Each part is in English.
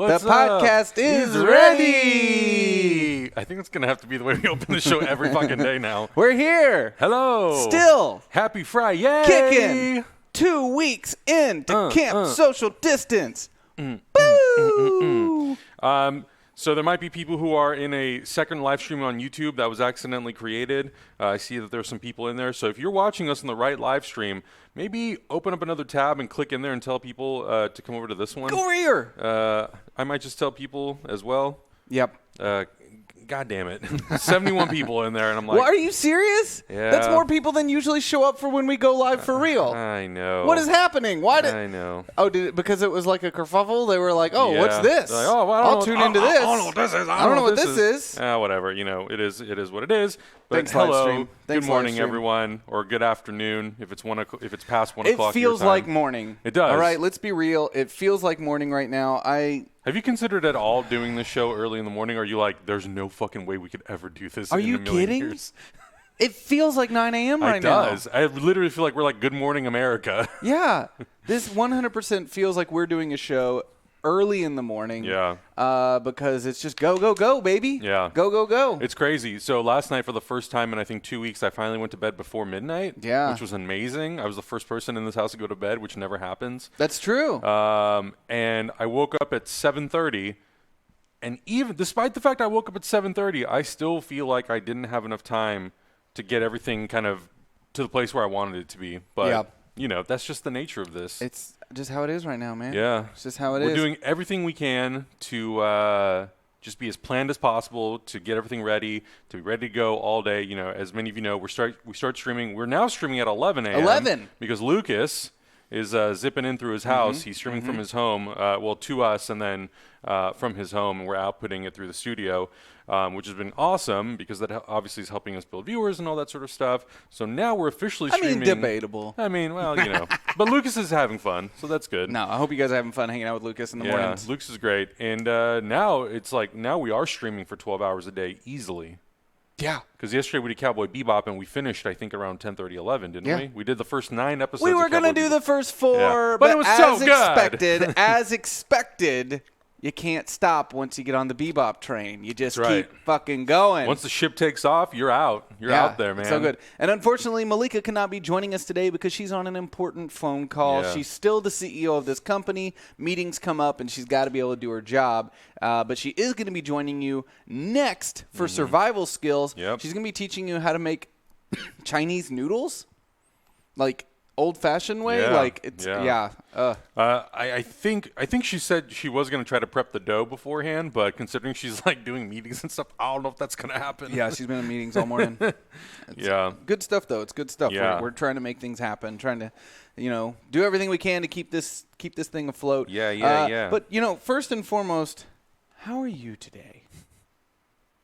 What's the podcast is ready. I think it's going to have to be the way we open the show every fucking day now. We're here. Hello. Still. Happy Friday. Kicking. 2 weeks into camp social distance. Boo. So there might be people who are in a second live stream on YouTube that was accidentally created. I see that there's some people in there. So if you're watching us on the right live stream, maybe open up another tab and click in there and tell people to come over to this one. Go over here. I might just tell people as well. Yep. God damn it. 71 people in there, and I'm like... Well, are you serious? Yeah. That's more people than usually show up for when we go live for real. I know. What is happening? Why did... I know. Oh, did it, because it was like a kerfuffle? They were like, oh, Yeah. what's this? Like, oh, well, I'll tune into this. I don't know what this is. I don't know what this is. Whatever. You know, it is what it is. But Thanks, live hello. stream. Thanks, good morning, live stream. everyone, or good afternoon if it's past 1 It o'clock. feels your time. like morning. It does. All right, let's be real. It feels like morning right now. Have you considered at all doing this show early in the morning? Or are you like, there's no fucking way we could ever do this? Are in you a million kidding? Years? It feels like 9 a.m. right now. It does. I literally feel like we're like Good Morning America. Yeah. This 100% feels like we're doing a show early in the morning. Yeah. Because it's just go, go, go, baby. Yeah. Go, go, go. It's crazy. So last night, for the first time in I think 2 weeks, I finally went to bed before midnight. Yeah. Which was amazing. I was the first person in this house to go to bed, which never happens. That's true. And I woke up at 7:30. And even despite the fact I woke up at 7:30, I still feel like I didn't have enough time to get everything kind of to the place where I wanted it to be. But, Yeah. you know, that's just the nature of this. It's just how it is right now, man. Yeah. It's just how it We're is. doing everything we can to just be as planned as possible, to get everything ready, to be ready to go all day. You know, as many of you know, we start streaming. We're now streaming at 11 a.m. 11. Because Lucas is zipping in through his house. He's streaming from his home, to us, and then from his home, and we're outputting it through the studio, which has been awesome because that obviously is helping us build viewers and all that sort of stuff. So now we're officially streaming. debatable. I mean, well, you know. But Lucas is having fun, so that's good. No, I hope you guys are having fun hanging out with Lucas in the mornings. Yeah, Lucas is great. And now it's like, now we are streaming for 12 hours a day easily. Yeah. Because yesterday we did Cowboy Bebop, and we finished, I think, around 10:30, 11, didn't we? We did the first 9 episodes. We were going to do the first 4, Yeah. But it was so good. As expected, you can't stop once you get on the Bebop train. You just That's right. keep fucking going. Once the ship takes off, you're out. You're out there, man. So good. And unfortunately, Malika cannot be joining us today because she's on an important phone call. Yeah. She's still the CEO of this company. Meetings come up, and she's got to be able to do her job. But she is going to be joining you next for survival skills. Yep. She's going to be teaching you how to make Chinese noodles, like old-fashioned way. Yeah. Like it's I think she said she was going to try to prep the dough beforehand, but considering she's like doing meetings and stuff, I don't know if that's going to happen. Yeah, she's been in meetings all morning. Yeah. Good stuff, though. It's good stuff. Yeah. We're trying to make things happen, trying to, do everything we can to keep this thing afloat. Yeah. But, first and foremost, how are you today?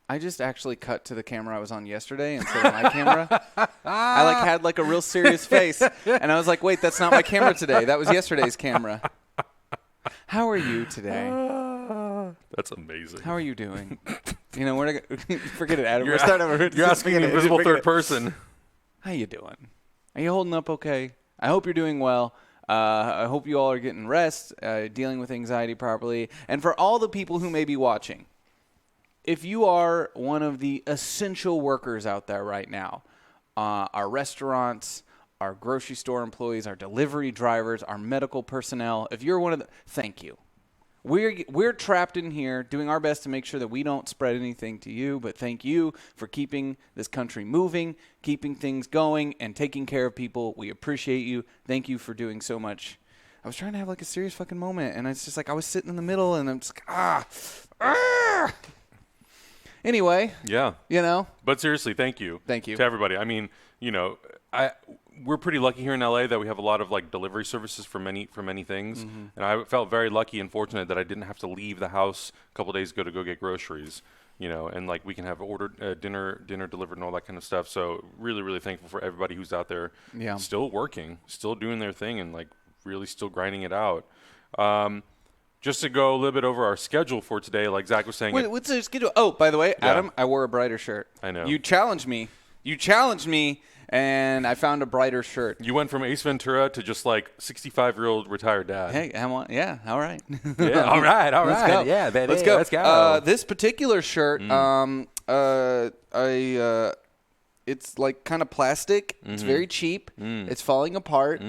I just actually cut to the camera I was on yesterday instead of my camera. I had a real serious face, and I was like, wait, that's not my camera today. That was yesterday's camera. How are you today? That's amazing. How are you doing? We're gonna forget it, Adam. You're You're asking an invisible third person. How you doing? Are you holding up okay? I hope you're doing well. I hope you all are getting rest, dealing with anxiety properly. And for all the people who may be watching, if you are one of the essential workers out there right now, our restaurants, our grocery store employees, our delivery drivers, our medical personnel, if you're one of thank you. We're trapped in here doing our best to make sure that we don't spread anything to you, but thank you for keeping this country moving, keeping things going, and taking care of people. We appreciate you. Thank you for doing so much. I was trying to have a serious fucking moment, and it's just I was sitting in the middle, and I'm just Anyway. Yeah. But seriously, thank you. Thank you. To everybody. I mean, we're pretty lucky here in LA that we have a lot of delivery services for many things. Mm-hmm. And I felt very lucky and fortunate that I didn't have to leave the house a couple of days ago to go get groceries, and we can have ordered dinner delivered and all that kind of stuff. So really, really thankful for everybody who's out there still working, still doing their thing, and really still grinding it out. Just to go a little bit over our schedule for today, like Zach was saying. What's the schedule? Oh, by the way, Adam, I wore a brighter shirt. I know. You challenged me You challenged me, and I found a brighter shirt. You went from Ace Ventura to just like 65-year-old retired dad. Hey, yeah, all right. Yeah, all right. Let's go. Yeah, baby. Let's go. Let's go. This particular shirt, it's like kind of plastic. It's very cheap. It's falling apart.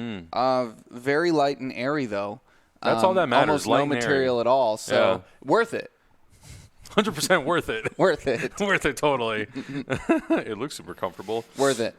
Very light and airy, though. That's all that matters. Almost no material at all. So worth it. 100% worth it. Worth it. Worth it, totally. It looks super comfortable. Worth it.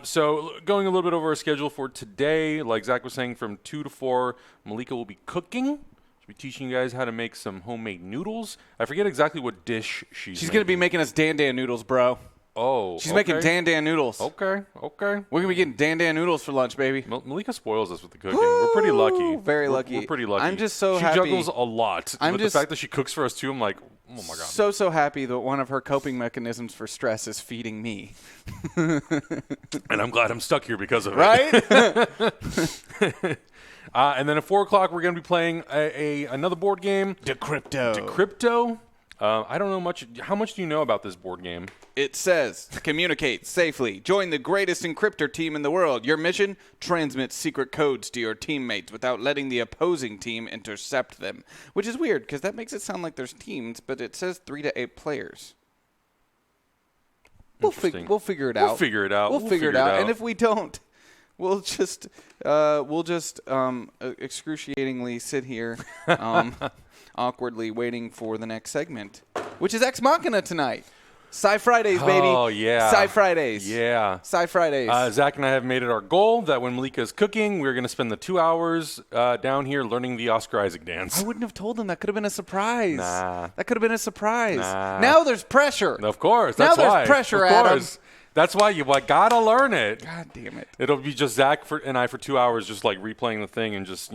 So going a little bit over our schedule for today, like Zach was saying, from 2 to 4, Malika will be cooking. She'll be teaching you guys how to make some homemade noodles. I forget exactly what dish she's going to be making us Dan noodles, bro. Oh, she's making Dan noodles. Okay. We're going to be getting Dan noodles for lunch, baby. Malika spoils us with the cooking. We're pretty lucky. Very lucky. We're pretty lucky. I'm just so happy. She juggles a lot. But the fact that she cooks for us, too, I'm like, oh, my God. So happy that one of her coping mechanisms for stress is feeding me. And I'm glad I'm stuck here because of it. Right? And then at 4 o'clock, we're going to be playing another board game. Decrypto. I don't know much. How much do you know about this board game? It says, communicate safely. Join the greatest encryptor team in the world. Your mission? Transmit secret codes to your teammates without letting the opposing team intercept them. Which is weird, because that makes it sound like there's teams, but it says 3 to 8 players. We'll figure it out. We'll figure it out. We'll figure it out. And if we don't, we'll just excruciatingly sit here awkwardly waiting for the next segment, which is Ex Machina tonight. Sci Fridays, baby. Oh, yeah. Sci Fridays. Yeah. Sci Fridays. Zach and I have made it our goal that when Malika's cooking, we're going to spend the 2 hours down here learning the Oscar Isaac dance. I wouldn't have told them. That could have been a surprise. Nah. That could have been a surprise. Nah. Now there's pressure. Of course. That's now why. There's pressure, of Adam. course. That's why you got to learn it. God damn it. It'll be just Zach and I for 2 hours just like replaying the thing and just,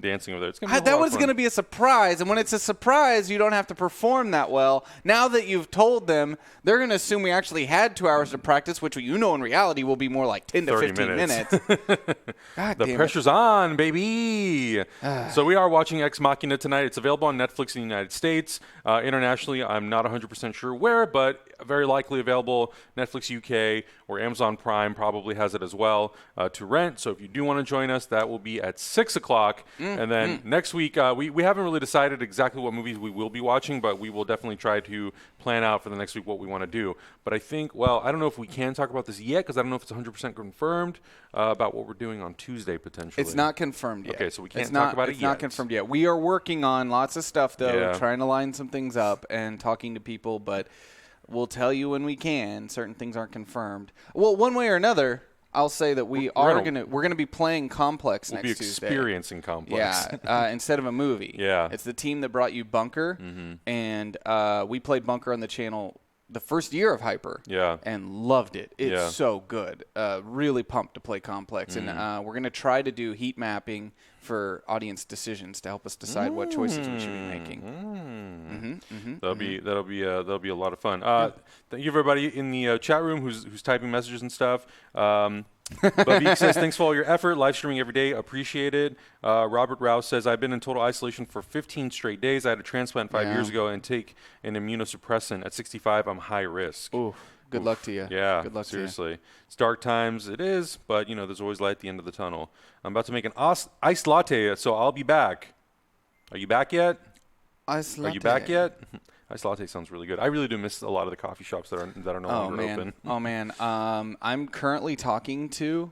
dancing over there. It's gonna be that was going to be a surprise. And when it's a surprise, you don't have to perform that well. Now that you've told them, they're going to assume we actually had 2 hours to practice, which in reality will be more like 10 to 15 minutes. God the pressure's on, baby. So we are watching Ex Machina tonight. It's available on Netflix in the United States. Internationally, I'm not 100% sure where, but very likely available Netflix UK or Amazon Prime probably has it as well to rent. So if you do want to join us, that will be at 6 o'clock. And then next week, we haven't really decided exactly what movies we will be watching, but we will definitely try to plan out for the next week what we want to do. But I think, I don't know if we can talk about this yet because I don't know if it's 100% confirmed about what we're doing on Tuesday potentially. It's not confirmed yet. Okay, so we can't talk about it yet. It's not confirmed yet. We are working on lots of stuff, though, trying to line some things up and talking to people, but we'll tell you when we can. Certain things aren't confirmed. Well, one way or another, I'll say that we're gonna be playing Complex next Tuesday. We'll be experiencing Complex. Yeah, instead of a movie. Yeah. It's the team that brought you Bunker, and we played Bunker on the channel the first year of Hyper. Yeah. And loved it. It's so good. Really pumped to play Complex, and we're gonna try to do heat mapping for audience decisions to help us decide what choices we should be making. That'll be a lot of fun. Thank you everybody in the chat room who's typing messages and stuff. Blvd says thanks for all your effort, live streaming every day, appreciate it. Robert Rouse says I've been in total isolation for 15 straight days. I had a transplant 5 years ago and take an immunosuppressant. At 65, I'm high risk. Ooh. Good luck to you. Yeah, good luck seriously. To you. It's dark times. It is, but, there's always light at the end of the tunnel. I'm about to make an iced latte, so I'll be back. Are you back yet? Iced latte. Are you back yet? Iced latte sounds really good. I really do miss a lot of the coffee shops that are no longer open. Oh, man. I'm currently talking to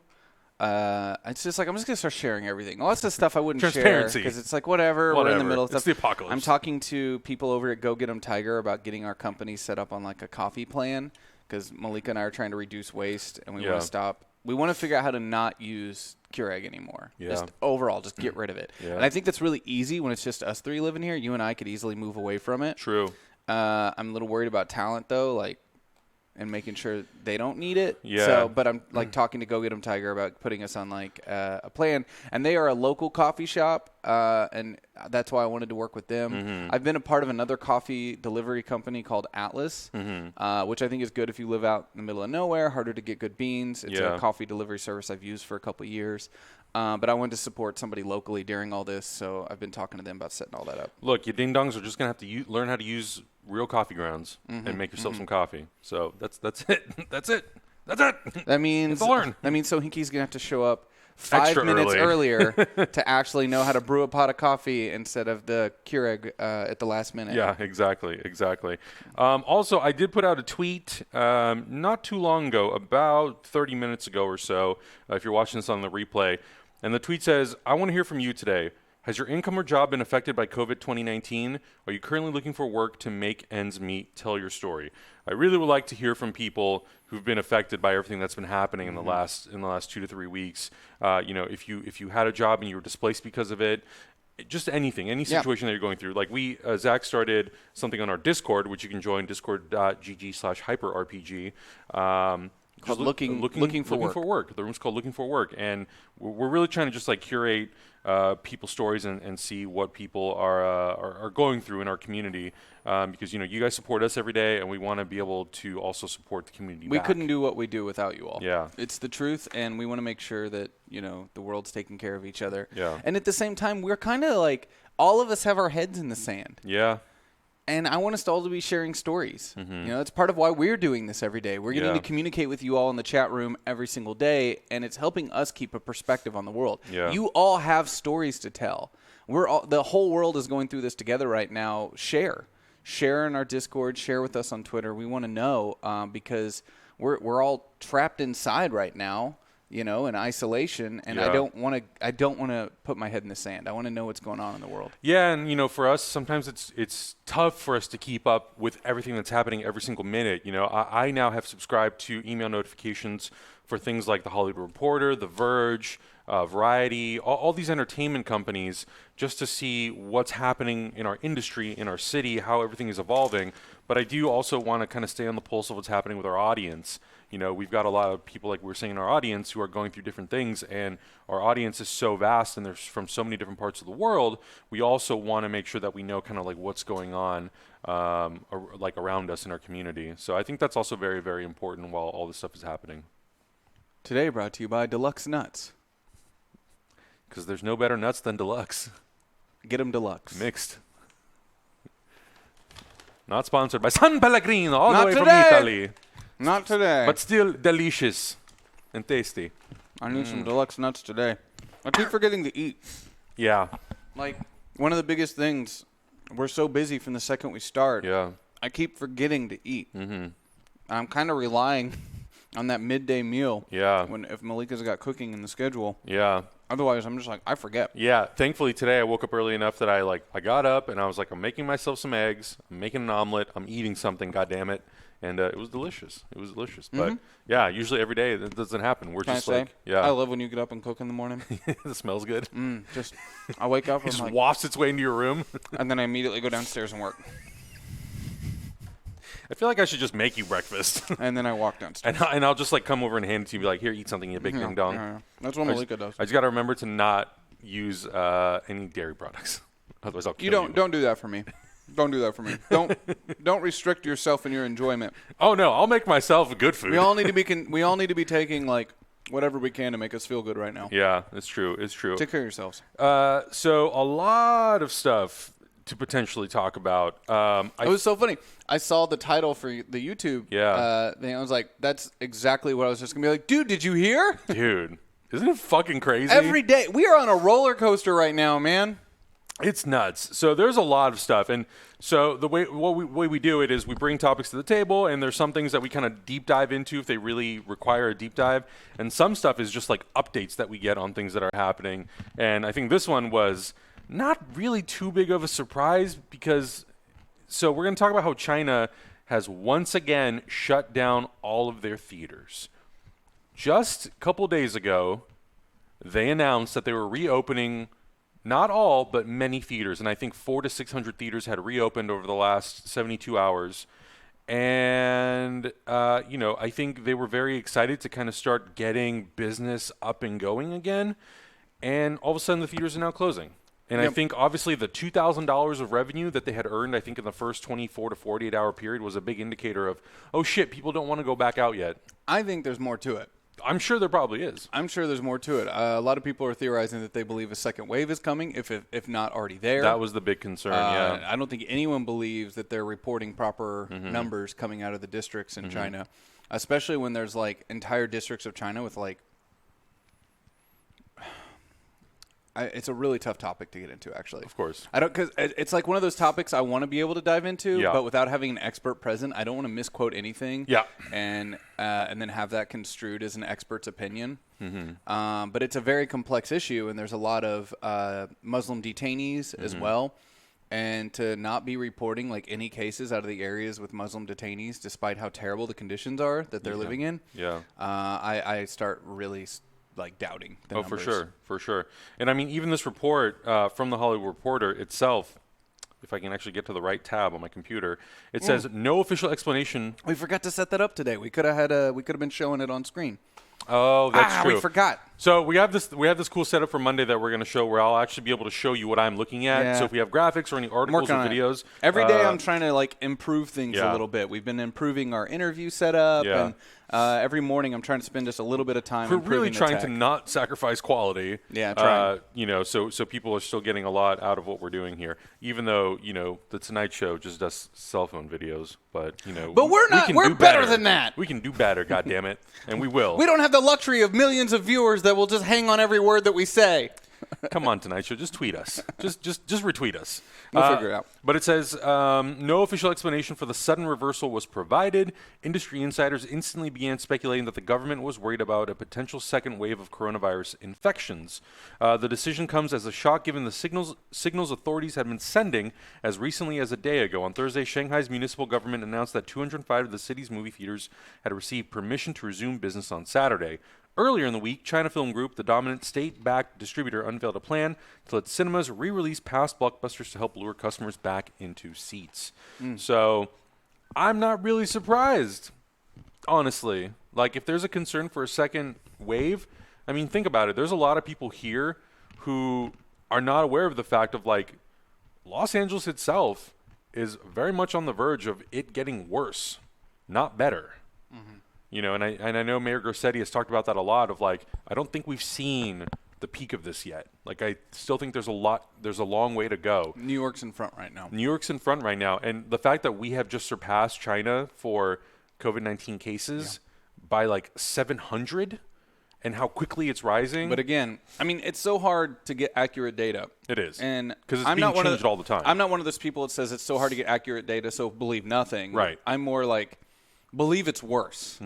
it's just like I'm just going to start sharing everything. Lots of stuff I wouldn't share because it's like whatever. We're in the middle of stuff. It's the apocalypse. I'm talking to people over at Go Get 'em Tiger about getting our company set up on like a coffee plan because Malika and I are trying to reduce waste and we want to stop. We want to figure out how to not use Keurig anymore. Yeah. Just overall, just get rid of it. Yeah. And I think that's really easy when it's just us three living here. You and I could easily move away from it. True. I'm a little worried about talent though, and making sure they don't need it. Yeah. So, but I'm talking to Go Get 'em Tiger about putting us on a plan. And they are a local coffee shop, and that's why I wanted to work with them. Mm-hmm. I've been a part of another coffee delivery company called Atlas, which I think is good if you live out in the middle of nowhere, harder to get good beans. It's a coffee delivery service I've used for a couple of years. But I wanted to support somebody locally during all this, so I've been talking to them about setting all that up. Look, you ding-dongs are just going to have to learn how to use real coffee grounds and make yourself some coffee. So that's it. That's it. That's it. That means Sohinki's gonna have to show up 5 Extra minutes early. earlier to actually know how to brew a pot of coffee instead of the Keurig at the last minute. Yeah, exactly. Also, I did put out a tweet not too long ago, about 30 minutes ago or so, if you're watching this on the replay. And the tweet says, I want to hear from you today. Has your income or job been affected by COVID 2019? Are you currently looking for work to make ends meet? Tell your story. I really would like to hear from people who've been affected by everything that's been happening in the last 2 to 3 weeks. If you had a job and you were displaced because of it, just anything, any situation that you're going through. Like Zach started something on our Discord, which you can join, discord.gg/hyperrpg. Called looking for work. The room's called Looking for Work, and we're really trying to just like curate people's stories and see what people are going through in our community, because you guys support us every day, and we want to be able to also support the community. We couldn't do what we do without you all. Yeah, it's the truth, and we want to make sure that the world's taking care of each other. Yeah, and at the same time, we're kind of like all of us have our heads in the sand. Yeah. And I want us all to be sharing stories. It's part of why we're doing this every day. We're getting to communicate with you all in the chat room every single day, and it's helping us keep a perspective on the world. Yeah. You all have stories to tell. The whole world is going through this together right now. Share in our Discord. Share with us on Twitter. We want to know because we're all trapped inside right now. In isolation, and I don't want to put my head in the sand. I want to know what's going on in the world. Yeah, and for us, sometimes it's tough for us to keep up with everything that's happening every single minute. I now have subscribed to email notifications for things like The Hollywood Reporter, The Verge, Variety, all these entertainment companies, just to see what's happening in our industry, in our city, how everything is evolving. But I do also want to kind of stay on the pulse of what's happening with our audience. We've got a lot of people, like we were saying, in our audience who are going through different things, and our audience is so vast, and they're from so many different parts of the world. We also want to make sure that we know kind of like what's going on like around us in our community. So I think that's also very, very important while all this stuff is happening. Today brought to you by Deluxe Nuts. Because there's no better nuts than Deluxe. Get them Deluxe. Mixed. Not sponsored by San Pellegrino, all the way from Italy. Not today. But still delicious and tasty. I need some Deluxe Nuts today. I keep forgetting to eat. Yeah. Like, one of the biggest things, we're so busy from the second we start. Yeah. I keep forgetting to eat. Mm-hmm. I'm kind of relying on that midday meal. Yeah. If Malika's got cooking in the schedule. Yeah. Otherwise, I'm just like, I forget. Yeah. Thankfully, today I woke up early enough that I got up and I was like, I'm making myself some eggs. I'm making an omelet. I'm eating something, goddammit. And it was delicious. But yeah, usually every day that doesn't happen. We're just like, yeah. I love when you get up and cook in the morning. It smells good. I wake up and just wafts its way into your room. And then I immediately go downstairs and work. I feel like I should just make you breakfast. And then I walk downstairs. and I'll just like come over and hand it to you and be like, here, eat something, you big ding dong. Yeah. That's what Malika does. I just got to remember to not use any dairy products. Otherwise I'll kill you. Don't do that for me. Don't do that for me. Don't restrict yourself in your enjoyment. Oh no, I'll make myself good food. We all need to be taking like whatever we can to make us feel good right now. Yeah, it's true. Take care of yourselves. So a lot of stuff to potentially talk about. It was so funny. I saw the title for the YouTube. Yeah. Thing. I was like, that's exactly what I was just gonna be like. Dude, did you hear? Dude, isn't it fucking crazy? Every day we are on a roller coaster right now, man. It's nuts. So there's a lot of stuff, and so the way we do it is we bring topics to the table, and there's some things that we kind of deep dive into if they really require a deep dive, and some stuff is just like updates that we get on things that are happening. And I think this one was not really too big of a surprise because so we're going to talk about how China has once again shut down all of their theaters. Just a couple days ago, they announced that they were reopening not all, but many theaters. And I think 400 to 600 theaters had reopened over the last 72 hours. And, I think they were very excited to kind of start getting business up and going again. And all of a sudden, the theaters are now closing. And I think, obviously, the $2,000 of revenue that they had earned, I think, in the first 24 to 48-hour period was a big indicator of, oh, shit, people don't want to go back out yet. I think there's more to it. I'm sure there probably is. I'm sure there's more to it. A lot of people are theorizing that they believe a second wave is coming, if not already there. That was the big concern, yeah. I don't think anyone believes that they're reporting proper numbers coming out of the districts in China. especially when there's like entire districts of China with like. It's a really tough topic to get into, actually. Of course. Because it's like one of those topics I want to be able to dive into, Yeah. but without having an expert present, I don't want to misquote anything. Yeah. And then have that construed as an expert's opinion. Mm-hmm. But it's a very complex issue, and there's a lot of Muslim detainees as well. And to not be reporting like any cases out of the areas with Muslim detainees, despite how terrible the conditions are that they're living in, I start really like doubting the numbers. For sure. And I mean, even this report from the Hollywood Reporter itself, if I can actually get to the right tab on my computer, it says no official explanation. We forgot to set that up today. We could have been showing it on screen. Oh, that's true. We forgot. So we have this cool setup for Monday that we're going to show, where I'll actually be able to show you what I'm looking at. Yeah. So if we have graphics or any articles or videos, every day I'm trying to like improve things a little bit. We've been improving our interview setup, and every morning I'm trying to spend just a little bit of time. We're really trying to not sacrifice quality. Yeah, trying. So people are still getting a lot out of what we're doing here, even though the Tonight Show just does cell phone videos. But but we're not. We're better than that. We can do better, goddammit, and we will. We don't have the luxury of millions of viewers that will just hang on every word that we say. Come on, Tonight Show, just tweet us. Just retweet us. We'll figure it out. But it says no official explanation for the sudden reversal was provided. Industry insiders instantly began speculating that the government was worried about a potential second wave of coronavirus infections. The decision comes as a shock given the signals authorities had been sending as recently as a day ago. On Thursday, Shanghai's municipal government announced that 205 of the city's movie theaters had received permission to resume business on Saturday. Earlier in the week, China Film Group, the dominant state-backed distributor, unveiled a plan to let cinemas re-release past blockbusters to help lure customers back into seats. So I'm not really surprised, honestly. Like, if there's a concern for a second wave, I mean, think about it. There's a lot of people here who are not aware of the fact of, like, Los Angeles itself is very much on the verge of it getting worse, not better. And I know Mayor Garcetti has talked about that a lot of, like, I don't think we've seen the peak of this yet. Like, I still think there's a long way to go. New York's in front right now. And the fact that we have just surpassed China for COVID-19 cases by like 700 and how quickly it's rising. But again, I mean, it's so hard to get accurate data. It is. And because it's being changed all the time. I'm not one of those people that says it's so hard to get accurate data, so believe nothing. Right. I'm more like, believe it's worse.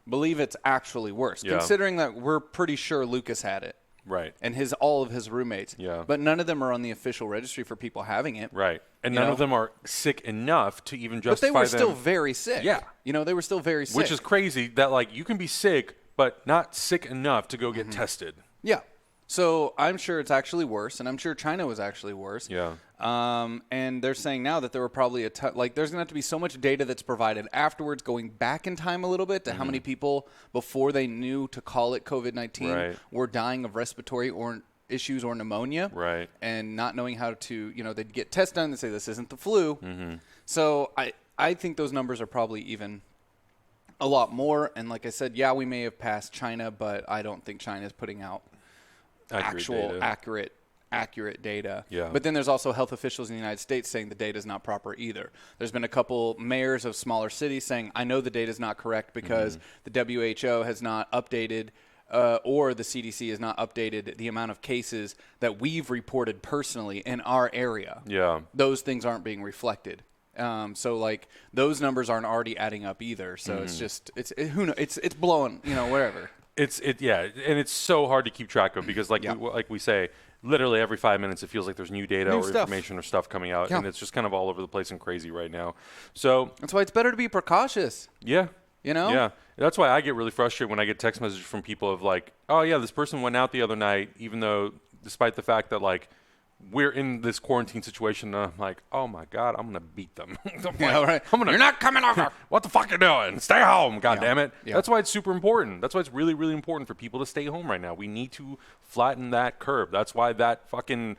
Believe it's actually worse. Considering that we're pretty sure Lucas had it. Right. And all of his roommates. Yeah. But none of them are on the official registry for people having it. Right. And none of them are sick enough to even justify them. But they were still very sick. Yeah. They were still very sick. Which is crazy that, like, you can be sick, but not sick enough to go get tested. Yeah. So I'm sure it's actually worse, and I'm sure China was actually worse. Yeah. And they're saying now that there were probably there's going to have to be so much data that's provided afterwards, going back in time a little bit to how many people before they knew to call it COVID-19 were dying of respiratory or issues or pneumonia. Right. And not knowing how to, they'd get tests done and say this isn't the flu. So I think those numbers are probably even a lot more. And like I said, we may have passed China, but I don't think China is putting out accurate data. Yeah. But then there's also health officials in the United States saying the data is not proper either. There's been a couple mayors of smaller cities saying, I know the data is not correct because the WHO has not updated or the CDC has not updated the amount of cases that we've reported personally in our area. Yeah. Those things aren't being reflected. So like those numbers aren't already adding up either. So it's just who knows, it's blowing, whatever. And it's so hard to keep track of because like we say, literally every 5 minutes it feels like there's new data or information or stuff coming out, and it's just kind of all over the place and crazy right now. So that's why it's better to be precautious. Yeah. Yeah. That's why I get really frustrated when I get text messages from people of like, oh yeah, this person went out the other night, even though despite the fact that like we're in this quarantine situation, and I'm like, oh my God, I'm gonna beat them. You're not coming over. What the fuck you doing? Stay home, God damn it. Yeah. That's why it's super important. That's why it's really, really important for people to stay home right now. We need to flatten that curve. That's why that fucking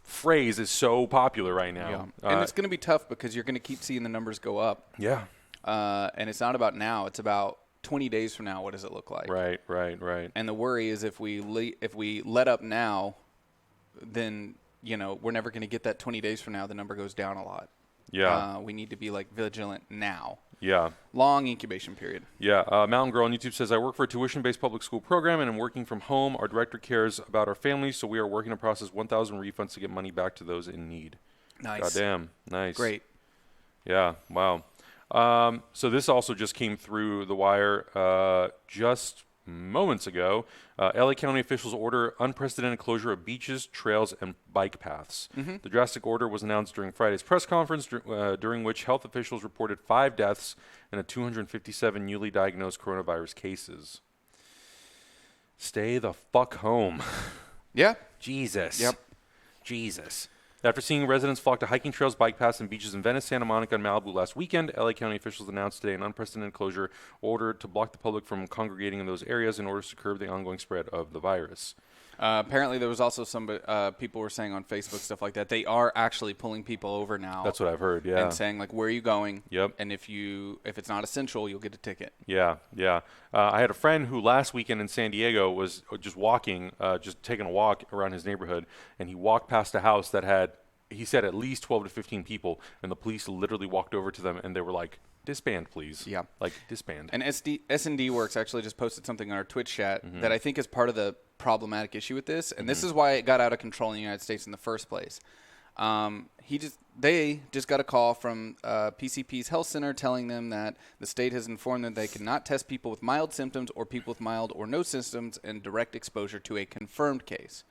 phrase is so popular right now. Yeah. And it's gonna be tough because you're gonna keep seeing the numbers go up. Yeah. And it's not about now. It's about 20 days from now. What does it look like? Right. And the worry is if we let up now, then we're never going to get that 20 days from now. The number goes down a lot. Yeah. We need to be like vigilant now. Yeah. Long incubation period. Yeah. Mountain Girl on YouTube says, I work for a tuition-based public school program and I'm working from home. Our director cares about our families, so we are working to process 1,000 refunds to get money back to those in need. Nice. Goddamn. Nice. Great. Yeah. Wow. So this also just came through the wire just moments ago. LA County officials order unprecedented closure of beaches, trails, and bike paths. Mm-hmm. The drastic order was announced during Friday's press conference, during which health officials reported 5 deaths and 257 newly diagnosed coronavirus cases. Stay the fuck home. Yeah. Jesus. Yep. Jesus. After seeing residents flock to hiking trails, bike paths, and beaches in Venice, Santa Monica, and Malibu last weekend, LA County officials announced today an unprecedented closure order to block the public from congregating in those areas in order to curb the ongoing spread of the virus. Apparently, there was also some people were saying on Facebook stuff like that. They are actually pulling people over now. That's what I've heard. Yeah. And saying like, where are you going? Yep. And if it's not essential, you'll get a ticket. Yeah. Yeah. I had a friend who last weekend in San Diego was just walking, just taking a walk around his neighborhood, and he walked past a house that had, he said, at least 12 to 15 people, and the police literally walked over to them and they were like, disband, please. Yeah. Like, disband. And S&D Works actually just posted something on our Twitch chat that I think is part of the problematic issue with this, and this is why it got out of control in the United States in the first place. They just got a call from PCP's health center telling them that the state has informed them they cannot test people with mild symptoms or people with mild or no symptoms and direct exposure to a confirmed case.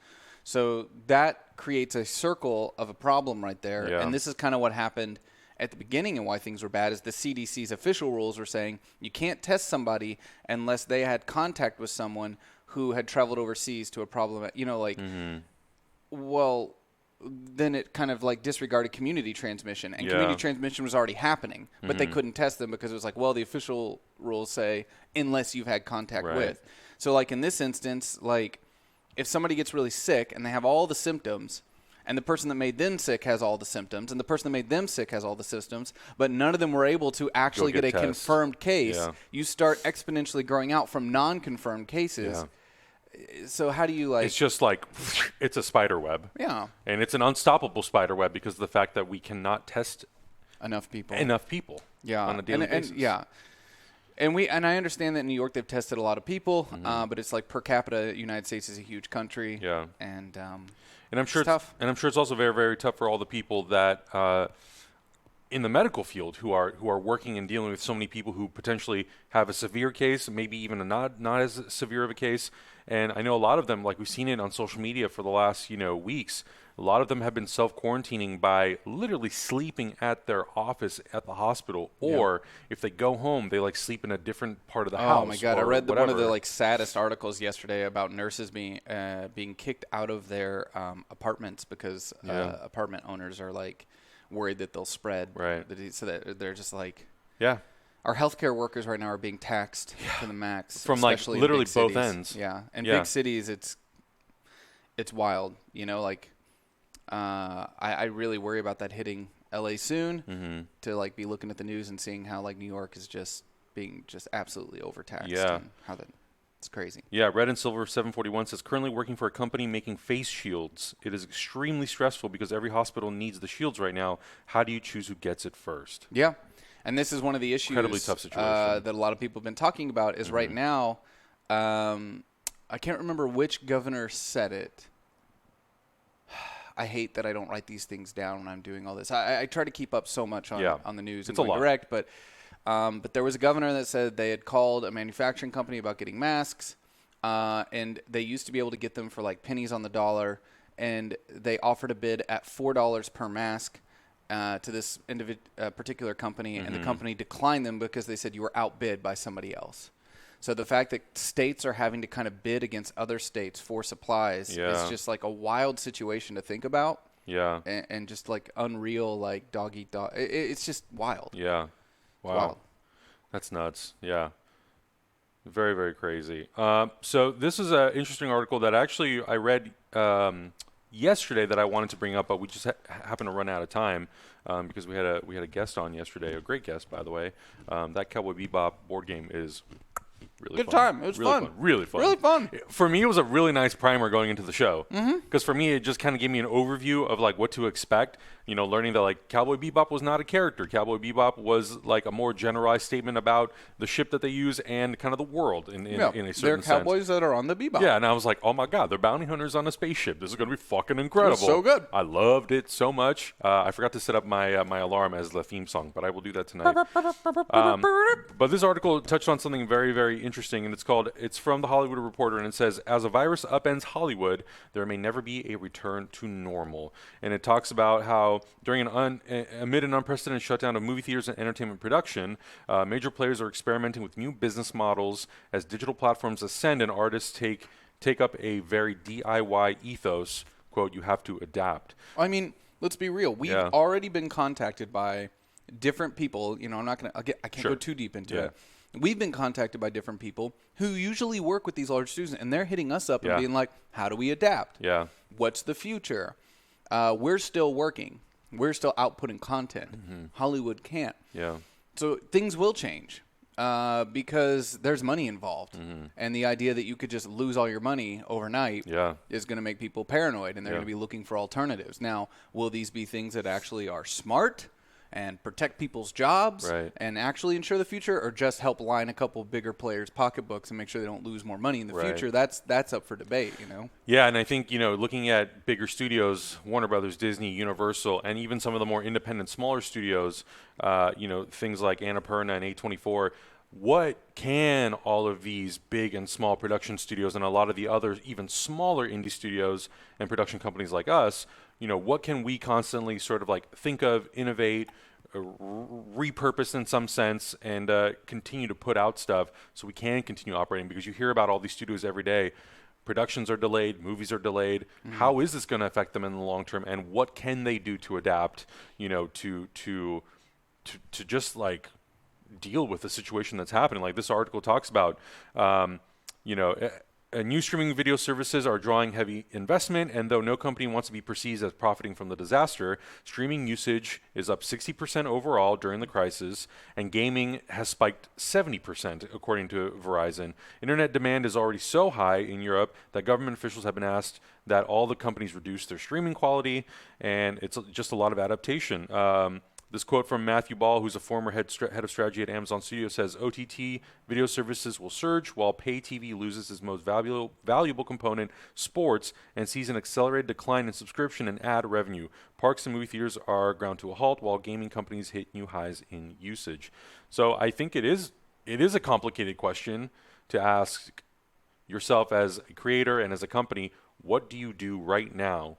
So that creates a circle of a problem right there, Yeah. and this is kind of what happened at the beginning and why things were bad is the CDC's official rules were saying you can't test somebody unless they had contact with someone who had traveled overseas to a problem, well, then it kind of like disregarded community transmission, and community transmission was already happening, but they couldn't test them because it was like, well, the official rules say unless you've had contact with. So like in this instance, like if somebody gets really sick and they have all the symptoms, and the person that made them sick has all the symptoms, and the person that made them sick has all the symptoms, but none of them were able to actually get a confirmed case, you start exponentially growing out from non-confirmed cases. So how do you like... It's just like, it's a spider web. Yeah. And it's an unstoppable spider web because of the fact that we cannot test enough people. Yeah. On a daily basis. And I understand that in New York they've tested a lot of people, but it's like per capita, United States is a huge country. Yeah. And I'm sure it's tough. And I'm sure it's also very, very tough for all the people that in the medical field who are working and dealing with so many people who potentially have a severe case, maybe even a not as severe of a case. And I know a lot of them, like we've seen it on social media for the last weeks. A lot of them have been self-quarantining by literally sleeping at their office at the hospital, or if they go home, they like sleep in a different part of the house. Oh my God! I read one of the like saddest articles yesterday about nurses being kicked out of their apartments because apartment owners are like worried that they'll spread. Right. So that they're just like our healthcare workers right now are being taxed to the max from like literally both ends. Yeah, and big cities, it's wild. I really worry about that hitting LA soon to like be looking at the news and seeing how like New York is just being just absolutely overtaxed. Yeah. And how it's crazy. Yeah. Red and Silver 741 says currently working for a company making face shields. It is extremely stressful because every hospital needs the shields right now. How do you choose who gets it first? Yeah. And this is one of the issues incredibly tough situation that a lot of people have been talking about is right now, I can't remember which governor said it. I hate that I don't write these things down when I'm doing all this. I try to keep up so much on the news and going direct, but there was a governor that said they had called a manufacturing company about getting masks, and they used to be able to get them for like pennies on the dollar, and they offered a bid at $4 per mask to this particular company, and the company declined them because they said you were outbid by somebody else. So the fact that states are having to kind of bid against other states for supplies is just like a wild situation to think about. Yeah. And just like unreal, like dog eat dog. It's just wild. Yeah. Wow. Wild. That's nuts. Yeah. Very, very crazy. So this is an interesting article that actually I read yesterday that I wanted to bring up, but we just happened to run out of time because we had a guest on yesterday, a great guest, by the way. That Cowboy Bebop board game is really good fun. time. It was really fun. Really fun. Really fun. For me, it was a really nice primer going into the show. Because for me, it just kind of gave me an overview of like what to expect. You know, learning that like Cowboy Bebop was not a character. Cowboy Bebop was like a more generalized statement about the ship that they use and kind of the world in a certain sense. They're cowboys that are on the Bebop. Yeah, and I was like, oh my god, they're bounty hunters on a spaceship. This is going to be fucking incredible. So good. I loved it so much. I forgot to set up my my alarm as the theme song, but I will do that tonight. But this article touched on something very, very interesting, and it's from the Hollywood Reporter, and it says, as a virus upends Hollywood, there may never be a return to normal. And it talks about how amid an unprecedented shutdown of movie theaters and entertainment production, major players are experimenting with new business models as digital platforms ascend and artists take up a very DIY ethos. Quote, you have to adapt. I mean, let's be real. We've already been contacted by different people. You know, I can't go too deep into it. We've been contacted by different people who usually work with these large studios, and they're hitting us up and being like, how do we adapt? Yeah. What's the future? We're still working. We're still outputting content. Hollywood can't. Yeah. So things will change because there's money involved. And the idea that you could just lose all your money overnight is going to make people paranoid, and they're going to be looking for alternatives. Now, will these be things that actually are smart and protect people's jobs and actually ensure the future, or just help line a couple bigger players' pocketbooks and make sure they don't lose more money in the future? That's up for debate, you know? Yeah, and I think, you know, looking at bigger studios, Warner Brothers, Disney, Universal, and even some of the more independent, smaller studios, you know, things like Annapurna and A24, what can all of these big and small production studios and a lot of the other even smaller indie studios and production companies like us, you know, what can we constantly sort of like think of, innovate, repurpose in some sense, and continue to put out stuff so we can continue operating? Because you hear about all these studios every day. Productions are delayed, movies are delayed. How is this going to affect them in the long term, and what can they do to adapt, you know, to just like deal with the situation that's happening? Like this article talks about, you know, new streaming video services are drawing heavy investment, and though no company wants to be perceived as profiting from the disaster, streaming usage is up 60% overall during the crisis, and gaming has spiked 70%, according to Verizon. Internet demand is already so high in Europe that government officials have been asked that all the companies reduce their streaming quality, and it's just a lot of adaptation. This quote from Matthew Ball, who's a former head of strategy at Amazon Studios, says, OTT video services will surge while pay TV loses its most valuable component, sports, and sees an accelerated decline in subscription and ad revenue. Parks and movie theaters are ground to a halt while gaming companies hit new highs in usage. So I think it is a complicated question to ask yourself as a creator and as a company. What do you do right now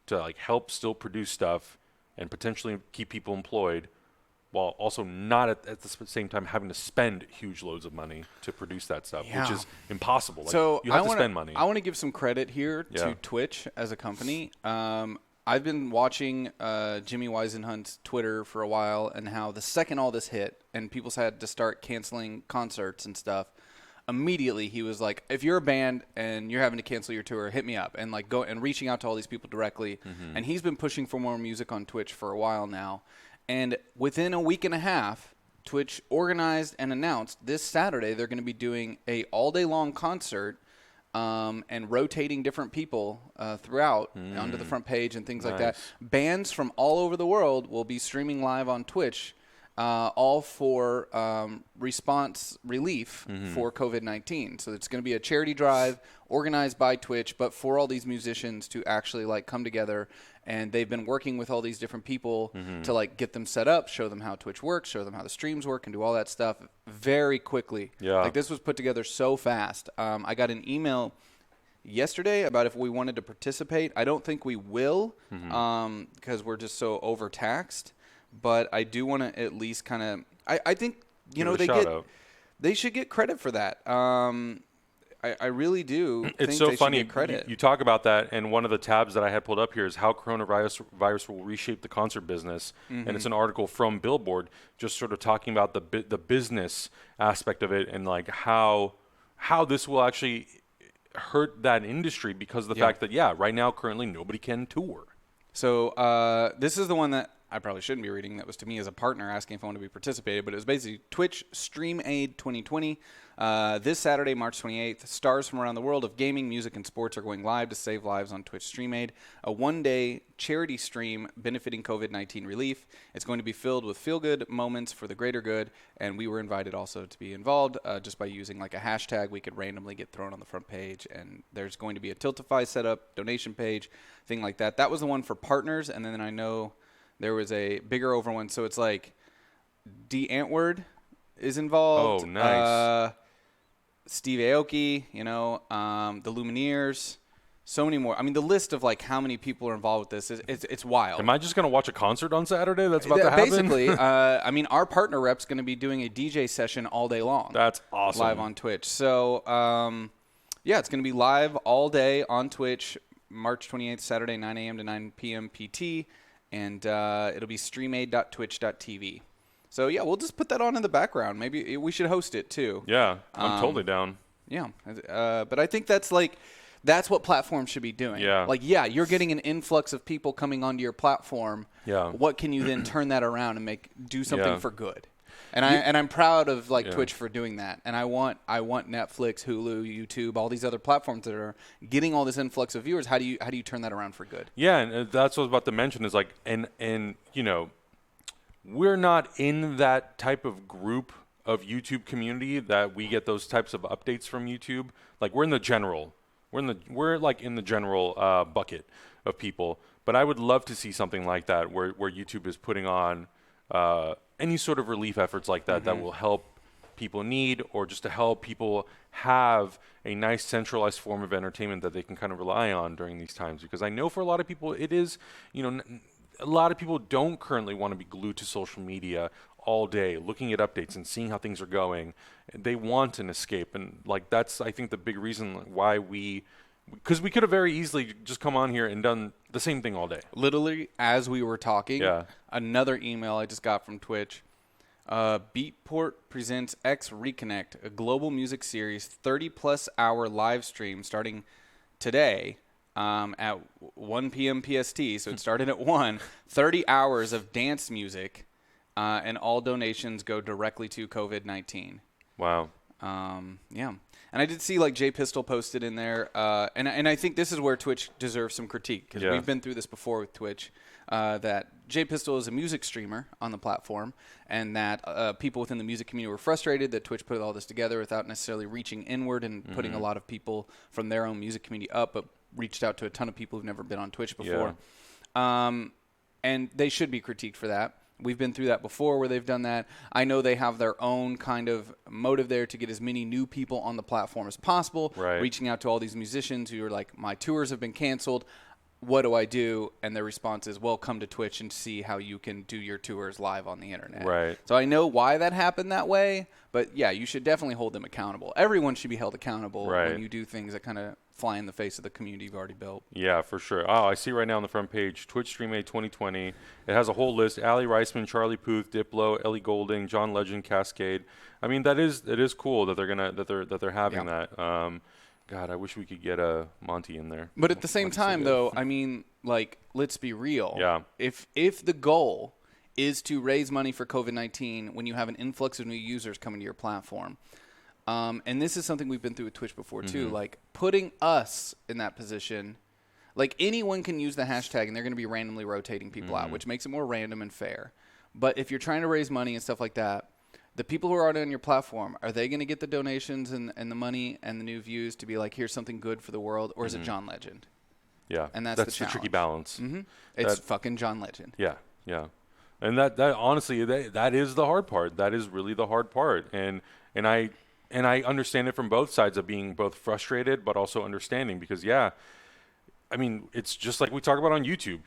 to like help still produce stuff and potentially keep people employed, while also not at the same time having to spend huge loads of money to produce that stuff, which is impossible. Like, so you have to spend money. I want to give some credit here to Twitch as a company. I've been watching Jimmy Weisenhunt's Twitter for a while, and how the second all this hit and people had to start canceling concerts and stuff, immediately he was like, if you're a band and you're having to cancel your tour, hit me up, and like go and reaching out to all these people directly. And he's been pushing for more music on Twitch for a while now. And within a week and a half, Twitch organized and announced this Saturday they're going to be doing a all day long concert and rotating different people throughout onto the front page and things like that. Bands from all over the world will be streaming live on Twitch, all for response relief for COVID-19. So it's going to be a charity drive organized by Twitch, but for all these musicians to actually like come together. And they've been working with all these different people to like get them set up, show them how Twitch works, show them how the streams work, and do all that stuff very quickly. Yeah. Like this was put together so fast. I got an email yesterday about if we wanted to participate. I don't think we will because we're just so overtaxed. But I do want to at least kind of I think, you know, they should get credit for that. I really do. It's so funny. You talk about that, and one of the tabs that I had pulled up here is how coronavirus will reshape the concert business, and it's an article from Billboard just sort of talking about the business aspect of it, and like how this will actually hurt that industry because of the fact that right now currently nobody can tour. So this is the one that I probably shouldn't be reading. That was to me as a partner asking if I want to be participated. But it was basically Twitch Stream Aid 2020. This Saturday, March 28th, stars from around the world of gaming, music, and sports are going live to save lives on Twitch Stream Aid, a one-day charity stream benefiting COVID-19 relief. It's going to be filled with feel-good moments for the greater good, and we were invited also to be involved just by using like a hashtag. We could randomly get thrown on the front page, and there's going to be a Tiltify setup, donation page, thing like that. That was the one for partners, and then I know there was a bigger over one, so it's like D. Antword is involved. Oh, nice. Steve Aoki, the Lumineers, so many more. I mean, the list of like how many people are involved with this it's wild. Am I just gonna watch a concert on Saturday? That's about to happen. Basically, I mean, our partner rep's going to be doing a DJ session all day long. That's awesome. Live on Twitch. So, yeah, it's going to be live all day on Twitch, March 28th, Saturday, 9 a.m. to 9 p.m. PT, and it'll be streamaid.twitch.tv. So, yeah, we'll just put that on in the background. Maybe we should host it, too. Yeah, I'm totally down. Yeah, but I think that's what platforms should be doing. Yeah. Like, yeah, you're getting an influx of people coming onto your platform. Yeah. What can you then turn that around and do something for good? And I'm proud of Twitch for doing that. And I want Netflix, Hulu, YouTube, all these other platforms that are getting all this influx of viewers. How do you turn that around for good? Yeah, and that's what I was about to mention is like, and we're not in that type of group of YouTube community that we get those types of updates from YouTube. Like we're in the general bucket of people. But I would love to see something like that where YouTube is putting on any sort of relief efforts like that that will help people need, or just to help people have a nice centralized form of entertainment that they can kind of rely on during these times. Because I know for a lot of people it is, a lot of people don't currently want to be glued to social media all day looking at updates and seeing how things are going. They want an escape, and that's I think the big reason why because we could have very easily just come on here and done the same thing all day. Literally, as we were talking, another email I just got from Twitch. Beatport presents X Reconnect, a global music series, 30-plus hour live stream starting today at 1 p.m. PST. So it started at 1. 30 hours of dance music, and all donations go directly to COVID-19. Wow. Yeah. And I did see Jay Pistol posted in there, and I think this is where Twitch deserves some critique, because we've been through this before with Twitch, that Jay Pistol is a music streamer on the platform, and that people within the music community were frustrated that Twitch put all this together without necessarily reaching inward and putting a lot of people from their own music community up, but reached out to a ton of people who've never been on Twitch before. Yeah. And they should be critiqued for that. We've been through that before where they've done that. I know they have their own kind of motive there to get as many new people on the platform as possible, reaching out to all these musicians who are like, my tours have been canceled. What do I do? And their response is, well, come to Twitch and see how you can do your tours live on the internet. Right. So I know why that happened that way, but yeah, you should definitely hold them accountable. Everyone should be held accountable when you do things that kind of fly in the face of the community you've already built. Yeah, for sure. Oh, I see right now on the front page, Twitch Stream Aid 2020. It has a whole list: Ali Reisman, Charlie Puth, Diplo, Ellie Goulding, John Legend, Cascade. I mean, it is cool that they're having that. God, I wish we could get a Monty in there. But at the same time, though, I mean, let's be real. Yeah. If the goal is to raise money for COVID-19 when you have an influx of new users coming to your platform, and this is something we've been through with Twitch before too, putting us in that position, anyone can use the hashtag and they're going to be randomly rotating people out, which makes it more random and fair. But if you're trying to raise money and stuff like that, the people who are already on your platform, are they going to get the donations and the money and the new views to be here's something good for the world, or is it John Legend? Yeah, and that's the tricky balance. It's fucking John Legend. Yeah, yeah, and that honestly, that is the hard part. That is really the hard part, and I understand it from both sides of being both frustrated but also understanding, because I mean, it's just like we talk about on YouTube,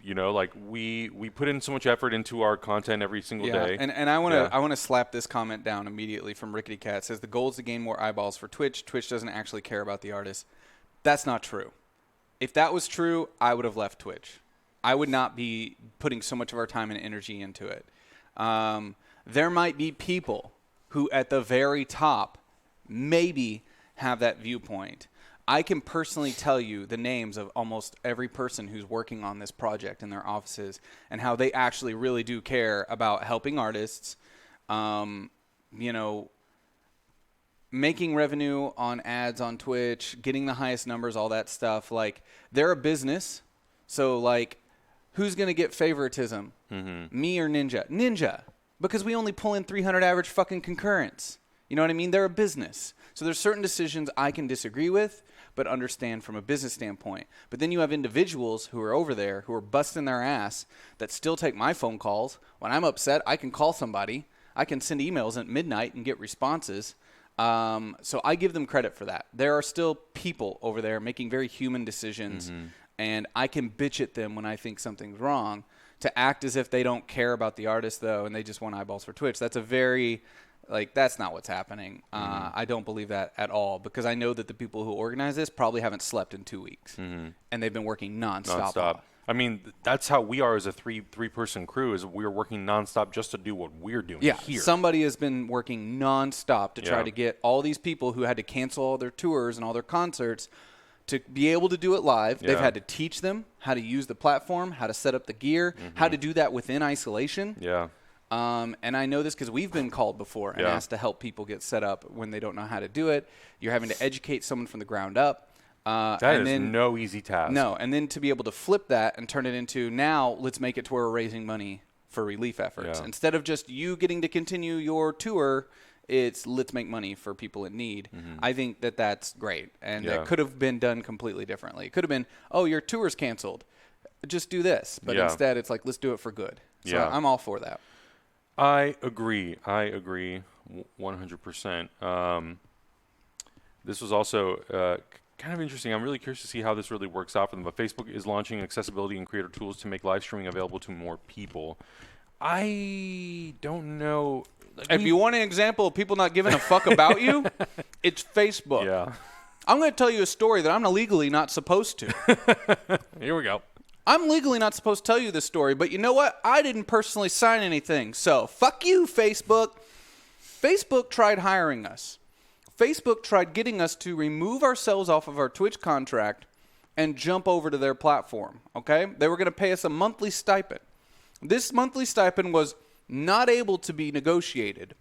we put in so much effort into our content every single day. And I want to slap this comment down immediately from Rickety Cat. It says the goal is to gain more eyeballs for Twitch. Twitch doesn't actually care about the artists. That's not true. If that was true, I would have left Twitch. I would not be putting so much of our time and energy into it. There might be people who at the very top maybe have that viewpoint. I can personally tell you the names of almost every person who's working on this project in their offices and how they actually really do care about helping artists, making revenue on ads on Twitch, getting the highest numbers, all that stuff. Like, they're a business. So, like, who's going to get favoritism? Me or Ninja? Ninja. Because we only pull in 300 average fucking concurrents. You know what I mean? They're a business. So there's certain decisions I can disagree with, but understand from a business standpoint. But then you have individuals who are over there who are busting their ass that still take my phone calls. When I'm upset, I can call somebody. I can send emails at midnight and get responses. So I give them credit for that. There are still people over there making very human decisions, and I can bitch at them when I think something's wrong. To act as if they don't care about the artist, though, and they just want eyeballs for Twitch, that's a very... Like, that's not what's happening. I don't believe that at all, because I know that the people who organize this probably haven't slept in 2 weeks, and they've been working nonstop. I mean, that's how we are as a three-person crew, is we're working nonstop just to do what we're doing here. Somebody has been working nonstop to try to get all these people who had to cancel all their tours and all their concerts to be able to do it live. They've had to teach them how to use the platform, how to set up the gear, how to do that within isolation. And I know this because we've been called before and asked to help people get set up when they don't know how to do it. You're having to educate someone from the ground up. That is no easy task. No, and then to be able to flip that and turn it into, now let's make it to where we're raising money for relief efforts. Instead of just you getting to continue your tour, it's let's make money for people in need. I think that that's great. And that could have been done completely differently. It could have been, oh, your tour's canceled. Just do this. But instead, it's like, let's do it for good. So I'm all for that. I agree 100%. This was also kind of interesting. I'm really curious to see how this really works out for them. But Facebook is launching accessibility and creator tools to make live streaming available to more people. I don't know. If you want an example of people not giving a fuck about you, it's Facebook. Yeah. I'm going to tell you a story that I'm legally not supposed to. Here we go. I'm legally not supposed to tell you this story, but you know what? I didn't personally sign anything. So, fuck you, Facebook. Facebook tried hiring us. Facebook tried getting us to remove ourselves off of our Twitch contract and jump over to their platform, okay? They were going to pay us a monthly stipend. This monthly stipend was not able to be negotiated,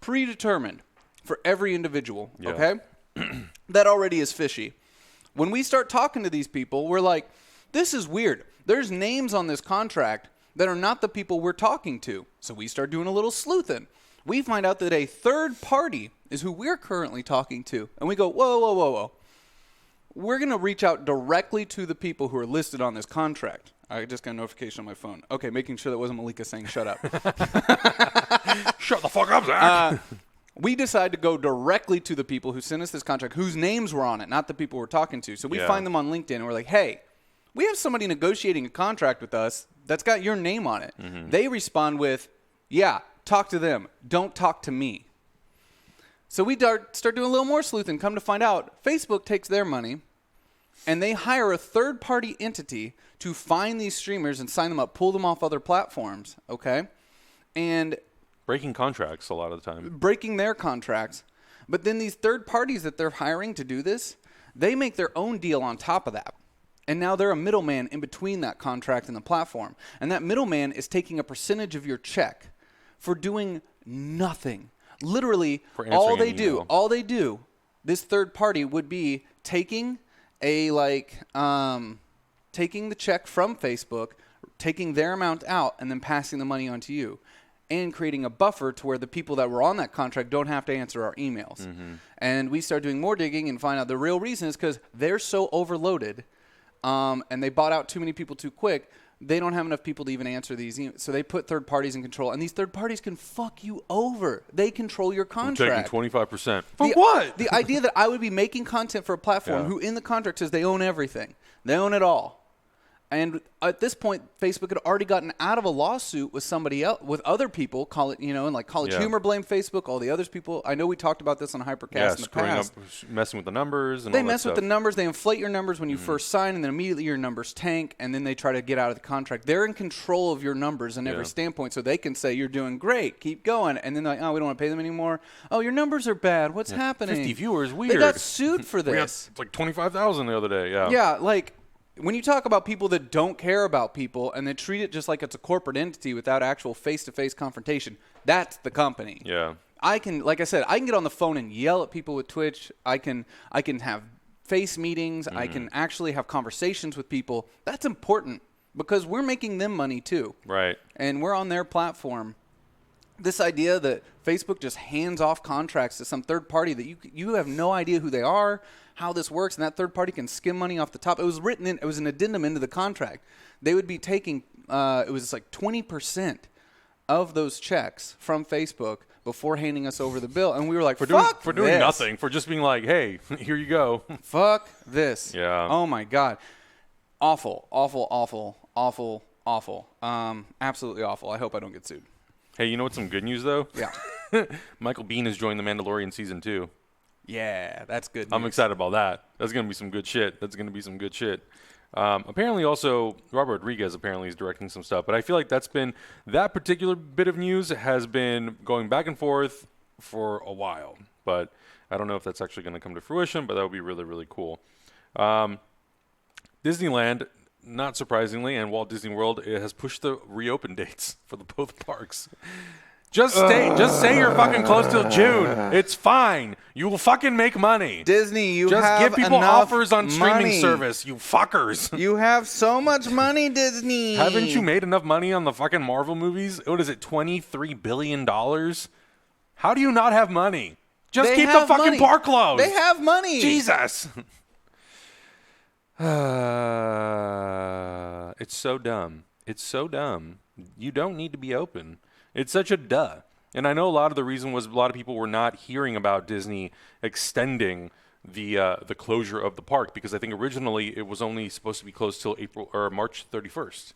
predetermined for every individual, okay? That already is fishy. When we start talking to these people, we're like, this is weird. There's names on this contract that are not the people we're talking to. So we start doing a little sleuthing. We find out that a third party is who we're currently talking to. And we go, whoa. We're going to reach out directly to the people who are listed on this contract. I just got a notification on my phone. Okay, making sure that wasn't Malika saying shut up. Shut the fuck up, Zach. We decide to go directly to the people who sent us this contract, whose names were on it, not the people we're talking to. So we find them on LinkedIn and we're like, hey, we have somebody negotiating a contract with us that's got your name on it. They respond with, yeah, talk to them. Don't talk to me. So we start doing a little more sleuthing. Come to find out, Facebook takes their money and they hire a third-party entity to find these streamers and sign them up, pull them off other platforms, okay? And breaking contracts a lot of the time. Breaking their contracts. But then these third parties that they're hiring to do this, they make their own deal on top of that. And now they're a middleman in between that contract and the platform. And that middleman is taking a percentage of your check for doing nothing. Literally, all they do, this third party would be taking taking the check from Facebook, taking their amount out, and then passing the money on to you. And creating a buffer to where the people that were on that contract don't have to answer our emails. And we start doing more digging and find out the real reason is because they're so overloaded and they bought out too many people too quick. They don't have enough people to even answer these emails. So they put third parties in control. And these third parties can fuck you over. They control your contract. I'm taking 25%. For what? The idea that I would be making content for a platform who in the contract says they own everything. They own it all. And at this point, Facebook had already gotten out of a lawsuit with somebody else, with other people. Call it, and like College Humor blamed Facebook. All the other people. I know we talked about this on HyperCast in the past. Up, messing with the numbers. And they all mess that with stuff. the numbers. They inflate your numbers when you first sign, and then immediately your numbers tank, and then they try to get out of the contract. They're in control of your numbers in every standpoint, so they can say you're doing great, keep going, and then they're like, oh, we don't want to pay them anymore. Oh, your numbers are bad. What's happening? 50 viewers. Weird. They got sued for this. It's like 25,000 the other day. Yeah. Yeah, like. When you talk about people that don't care about people and they treat it just like it's a corporate entity without actual face-to-face confrontation, that's the company. Yeah. I can, like I said, I can get on the phone and yell at people with Twitch. I can have face meetings. I can actually have conversations with people. That's important because we're making them money too. Right. And we're on their platform. This idea that Facebook just hands off contracts to some third party that you have no idea who they are, how this works, and that third party can skim money off the top. It was written in, it was an addendum into the contract. They would be taking, it was like 20% of those checks from Facebook before handing us over the bill. And we were like, for doing this. nothing, for just being like, hey, here you go. Fuck this. Yeah. Oh my God. Awful, awful, awful, awful, awful. Absolutely awful. I hope I don't get sued. Hey, you know what's some good news, though? Yeah. Michael Biehn has joined The Mandalorian Season 2. Yeah, that's good news. I'm excited about that. That's going to be some good shit. Apparently also, Robert Rodriguez apparently is directing some stuff. But I feel like that particular bit of news has been going back and forth for a while. But I don't know if that's actually going to come to fruition, but that would be really, really cool. Disneyland, not surprisingly, and Walt Disney World has pushed the reopen dates for both parks. Just say you're fucking close till June. It's fine. You will fucking make money. Disney, you just have give people enough offers on streaming money. service, you fuckers. You have so much money, Disney. Haven't you made enough money on the fucking Marvel movies? What is it, $23 billion? How do you not have money? Just keep the fucking park closed. They have money. Jesus. It's so dumb. It's so dumb. You don't need to be open. It's such a duh. And I know a lot of the reason was a lot of people were not hearing about Disney extending the closure of the park because I think originally it was only supposed to be closed till April or March 31st.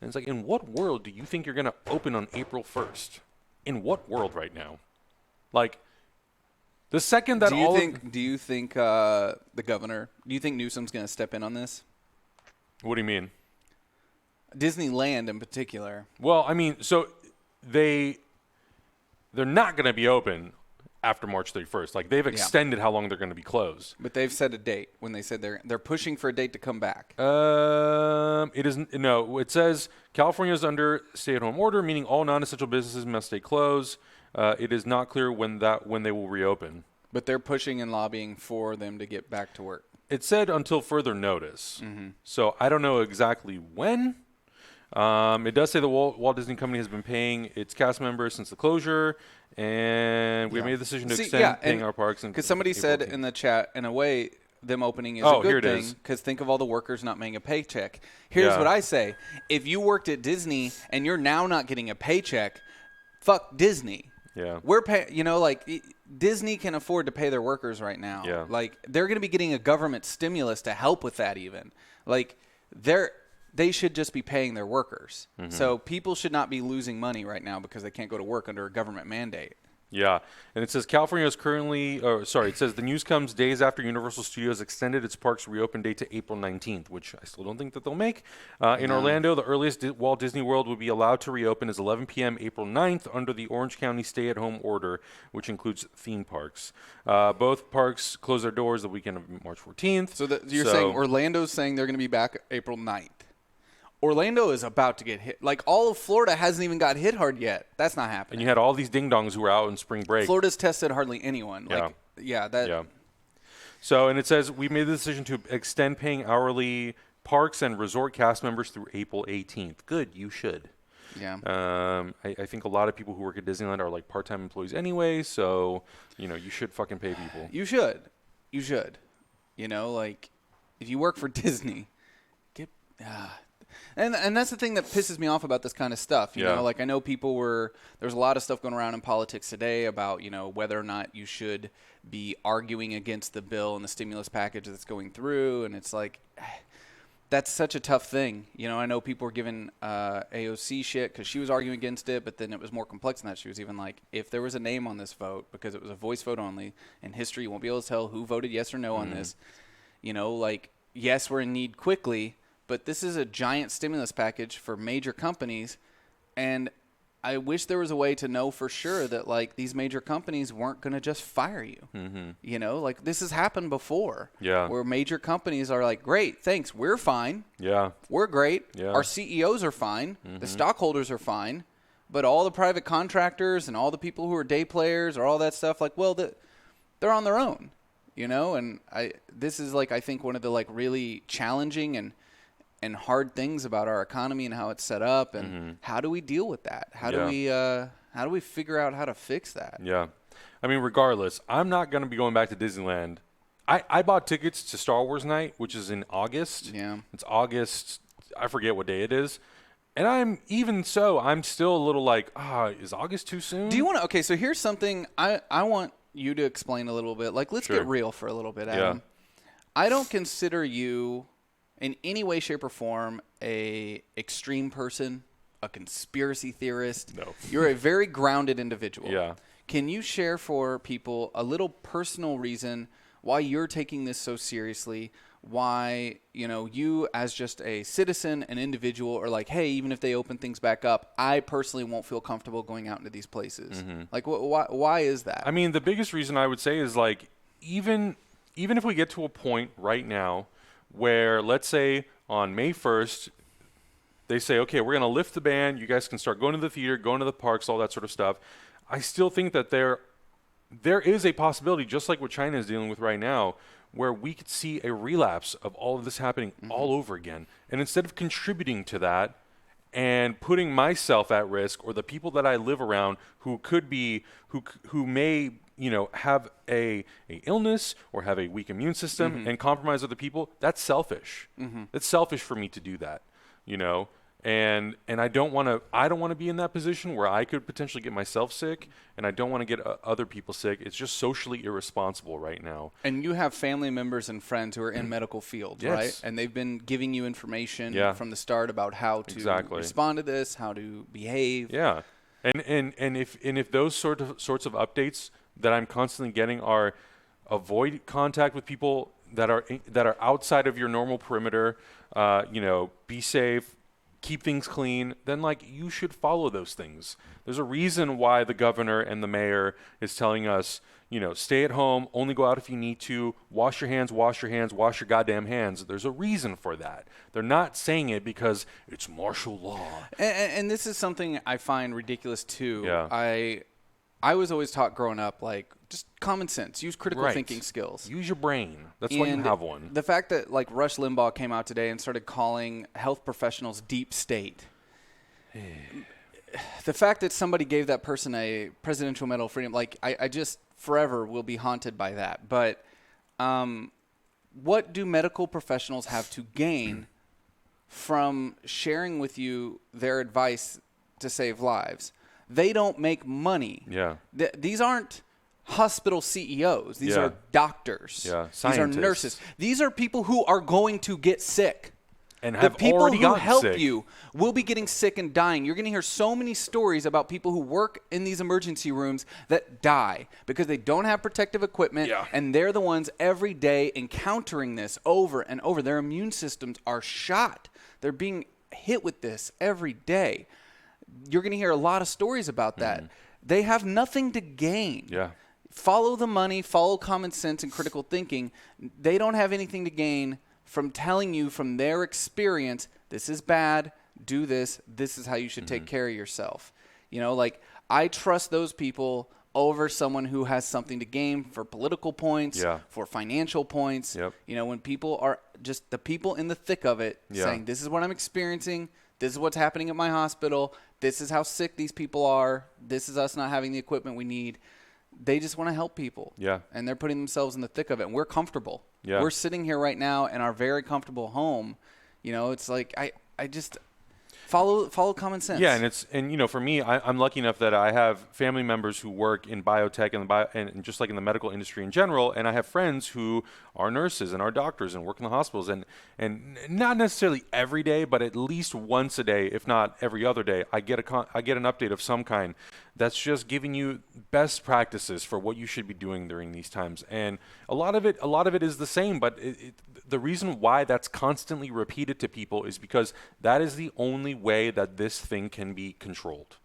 And it's like, in what world do you think you're going to open on April 1st? In what world right now? Like, the second that do you think the governor, do you think Newsom's going to step in on this? What do you mean? Disneyland in particular. Well, I mean, so they're not going to be open after March 31st. Like, they've extended how long they're going to be closed. But they've set a date when they said they're pushing for a date to come back. It says California is under stay-at-home order, meaning all non-essential businesses must stay closed. It is not clear when they will reopen. But they're pushing and lobbying for them to get back to work. It said until further notice. Mm-hmm. So I don't know exactly when. It does say the Walt Disney Company has been paying its cast members since the closure, and we made the decision to extend paying our parks. Because somebody said in the chat, in a way, them opening is a good thing, because think of all the workers not getting a paycheck. Here's what I say. If you worked at Disney and you're now not getting a paycheck, fuck Disney. Yeah. We're Disney can afford to pay their workers right now. Yeah. Like, they're going to be getting a government stimulus to help with that even. Like, they should just be paying their workers. Mm-hmm. So people should not be losing money right now because they can't go to work under a government mandate. Yeah. And it says California is it says the news comes days after Universal Studios extended its park's reopen date to April 19th, which I still don't think that they'll make. In Orlando, the earliest Walt Disney World will be allowed to reopen is 11 p.m. April 9th under the Orange County stay-at-home order, which includes theme parks. Both parks close their doors the weekend of March 14th. So you're saying Orlando's saying they're going to be back April 9th. Orlando is about to get hit. Like, all of Florida hasn't even got hit hard yet. That's not happening. And you had all these ding-dongs who were out in spring break. Florida's tested hardly anyone. So, and it says, we made the decision to extend paying hourly parks and resort cast members through April 18th. Good, you should. Yeah. I think a lot of people who work at Disneyland are like part-time employees anyway, so, you should fucking pay people. You should. Like, if you work for Disney, And that's the thing that pisses me off about this kind of stuff. You know, like, I know there's a lot of stuff going around in politics today about, whether or not you should be arguing against the bill and the stimulus package that's going through. And it's like, that's such a tough thing. You know, I know people were giving AOC shit because she was arguing against it, but then it was more complex than that. She was even like, if there was a name on this vote, because it was a voice vote only, in history you won't be able to tell who voted yes or no on this. You know, like, yes, we're in need quickly, but this is a giant stimulus package for major companies, and I wish there was a way to know for sure that, like, these major companies weren't going to just fire you. You know, like, this has happened before. Yeah. Where major companies are like, great, thanks, we're fine. Yeah. We're great. Yeah. Our CEOs are fine. The stockholders are fine. But all the private contractors and all the people who are day players or all that stuff, like, well, they're on their own, you know? And this is, like, I think one of the, like, really challenging and hard things about our economy and how it's set up, and how do we deal with that? How do we figure out how to fix that? Yeah. I mean, regardless, I'm not going to be going back to Disneyland. I bought tickets to Star Wars Night, which is in August. Yeah. It's August. I forget what day it is. And I'm still a little like, is August too soon? Do you want to, okay, so here's something I want you to explain a little bit. Like, let's get real for a little bit, Adam. Yeah. I don't consider you in any way, shape, or form a extreme person, a conspiracy theorist. No. You're a very grounded individual. Yeah. Can you share for people a little personal reason why you're taking this so seriously? Why, you know, you as just a citizen, an individual, are like, hey, even if they open things back up, I personally won't feel comfortable going out into these places. Like, why is that? I mean, the biggest reason I would say is, like, even if we get to a point right now where, let's say on May 1st, they say, okay, we're going to lift the ban. You guys can start going to the theater, going to the parks, all that sort of stuff. I still think that there is a possibility, just like what China is dealing with right now, where we could see a relapse of all of this happening all over again. And instead of contributing to that and putting myself at risk, or the people that I live around who may, you know, have a illness or have a weak immune system and compromise other people, that's selfish. It's selfish for me to do that, you know. And I don't want to be in that position where I could potentially get myself sick, and I don't want to get other people sick. It's just socially irresponsible right now. And you have family members and friends who are in medical fields, yes. right? And they've been giving you information from the start about how to respond to this, how to behave. Yeah. And if those sorts of updates that I'm constantly getting are avoid contact with people that are outside of your normal perimeter, you know, be safe, keep things clean, then, like, you should follow those things. There's a reason why the governor and the mayor is telling us, you know, stay at home, only go out if you need to, wash your hands, wash your goddamn hands. There's a reason for that. They're not saying it because it's martial law. And this is something I find ridiculous too. Yeah. I was always taught growing up, like, just common sense, use critical thinking skills. Use your brain. That's why you have one. The fact that, like, Rush Limbaugh came out today and started calling health professionals deep state. The fact that somebody gave that person a Presidential Medal of Freedom, like, I just forever will be haunted by that. But what do medical professionals have to gain from sharing with you their advice to save lives? They don't make money. Yeah. These aren't hospital CEOs. These are doctors. Yeah. These are nurses. These are people who are going to get sick. And have already gotten sick. The people who help you will be getting sick and dying. You're going to hear so many stories about people who work in these emergency rooms that die because they don't have protective equipment, and they're the ones every day encountering this over and over. Their immune systems are shot. They're being hit with this every day. You're going to hear a lot of stories about that. They have nothing to gain. Yeah. Follow the money, follow common sense and critical thinking. They don't have anything to gain from telling you from their experience, this is bad, do this, this is how you should take care of yourself. You know, like, I trust those people over someone who has something to gain for political points, for financial points. You know, when people are just the people in the thick of it saying, this is what I'm experiencing, this is what's happening at my hospital, this is how sick these people are, this is us not having the equipment we need. They just want to help people. Yeah. And they're putting themselves in the thick of it. And we're comfortable. Yeah. We're sitting here right now in our very comfortable home. You know, it's like I just Follow common sense. Yeah, and for me, I'm lucky enough that I have family members who work in biotech and just like in the medical industry in general, and I have friends who are nurses and are doctors and work in the hospitals, and not necessarily every day, but at least once a day, if not every other day, I get an update of some kind that's just giving you best practices for what you should be doing during these times. And a lot of it is the same, but the reason why that's constantly repeated to people is because that is the only way that this thing can be controlled.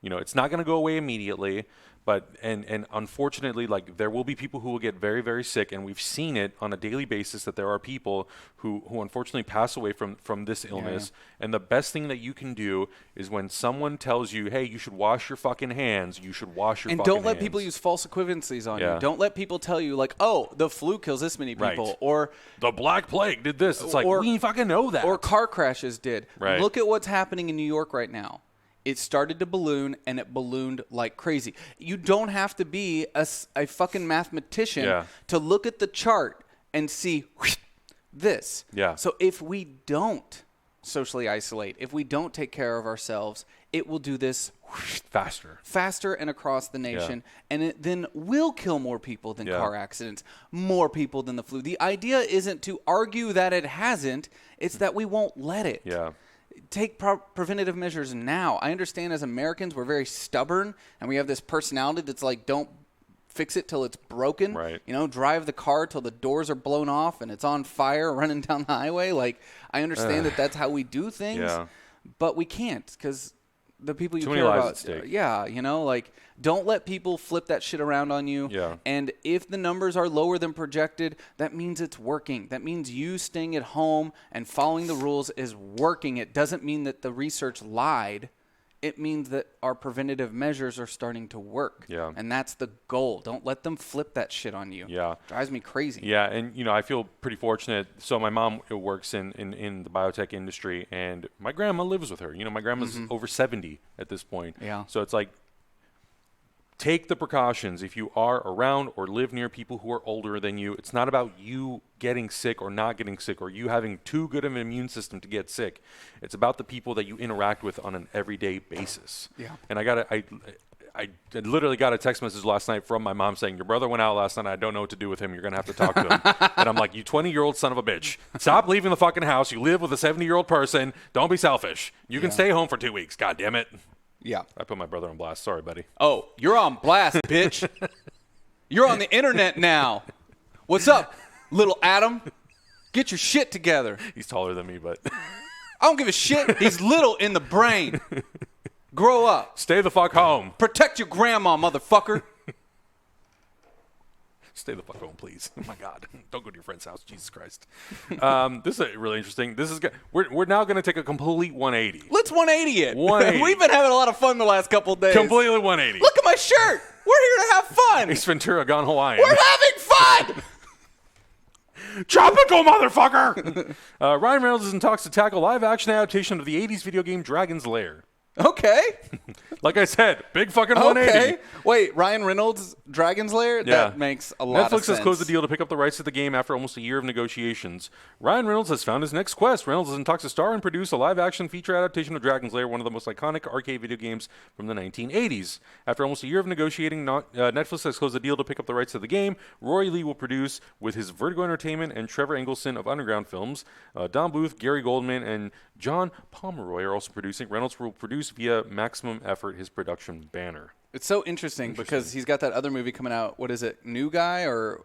It's not going to go away immediately, but and unfortunately, like, there will be people who will get very, very sick, and we've seen it on a daily basis that there are people who unfortunately pass away from this illness. Yeah. And the best thing that you can do is when someone tells you, hey, you should wash your fucking hands, you should wash your fucking hands. And don't let people use false equivalencies on you. Don't let people tell you, like, oh, the flu kills this many people, right, or the Black Plague did this. It's like, we fucking know that. Or car crashes did. Right. Look at what's happening in New York right now. It started to balloon, and it ballooned like crazy. You don't have to be a fucking mathematician to look at the chart and see this. Yeah. So if we don't socially isolate, if we don't take care of ourselves, it will do this faster and across the nation, and it then will kill more people than car accidents, more people than the flu. The idea isn't to argue that it hasn't, it's that we won't let it. Yeah. Take preventative measures now. I understand as Americans we're very stubborn, and we have this personality that's like, don't fix it till it's broken. Right. Drive the car till the doors are blown off and it's on fire running down the highway. Like, I understand that that's how we do things, but we can't, because the people you Too care many lives about. at stake. Yeah, don't let people flip that shit around on you. Yeah. And if the numbers are lower than projected, that means it's working. That means you staying at home and following the rules is working. It doesn't mean that the research lied. It means that our preventative measures are starting to work. Yeah. And that's the goal. Don't let them flip that shit on you. Yeah. Drives me crazy. Yeah, and I feel pretty fortunate. So my mom works in the biotech industry, and my grandma lives with her. My grandma's over 70 at this point. Yeah. So it's like, take the precautions if you are around or live near people who are older than you. It's not about you getting sick or not getting sick, or you having too good of an immune system to get sick. It's about the people that you interact with on an everyday basis. Yeah. And I literally got a text message last night from my mom saying, your brother went out last night. I don't know what to do with him. You're going to have to talk to him. And I'm like, you 20-year-old son of a bitch. Stop leaving the fucking house. You live with a 70-year-old person. Don't be selfish. You can stay home for 2 weeks. God damn it. Yeah. I put my brother on blast. Sorry, buddy. Oh, you're on blast, bitch. You're on the internet now. What's up, little Adam? Get your shit together. He's taller than me, but I don't give a shit. He's little in the brain. Grow up. Stay the fuck home. Protect your grandma, motherfucker. Stay the fuck home, please. Oh my God, don't go to your friend's house. Jesus Christ. This is really interesting. We're now going to take a complete 180. Let's 180 it. 180. We've been having a lot of fun the last couple of days. Completely 180. Look at my shirt. We're here to have fun. Ace Ventura gone Hawaiian. We're having fun. Tropical motherfucker. Ryan Reynolds is in talks to tackle live-action adaptation of the 80s video game Dragon's Lair. Okay. Like I said, big fucking 180. Okay. Wait, Ryan Reynolds, Dragon's Lair? Yeah. That makes a lot of sense. Netflix has closed the deal to pick up the rights to the game after almost a year of negotiations. Ryan Reynolds has found his next quest. Reynolds is in talks to star and produce a live-action feature adaptation of Dragon's Lair, one of the most iconic arcade video games from the 1980s. After almost a year of negotiating, Netflix has closed the deal to pick up the rights to the game. Roy Lee will produce with his Vertigo Entertainment and Trevor Engelson of Underground Films. Don Bluth, Gary Goldman, and John Pomeroy are also producing. Reynolds will produce via Maximum Effort, his production banner. It's so interesting because he's got that other movie coming out. What is it? New Guy or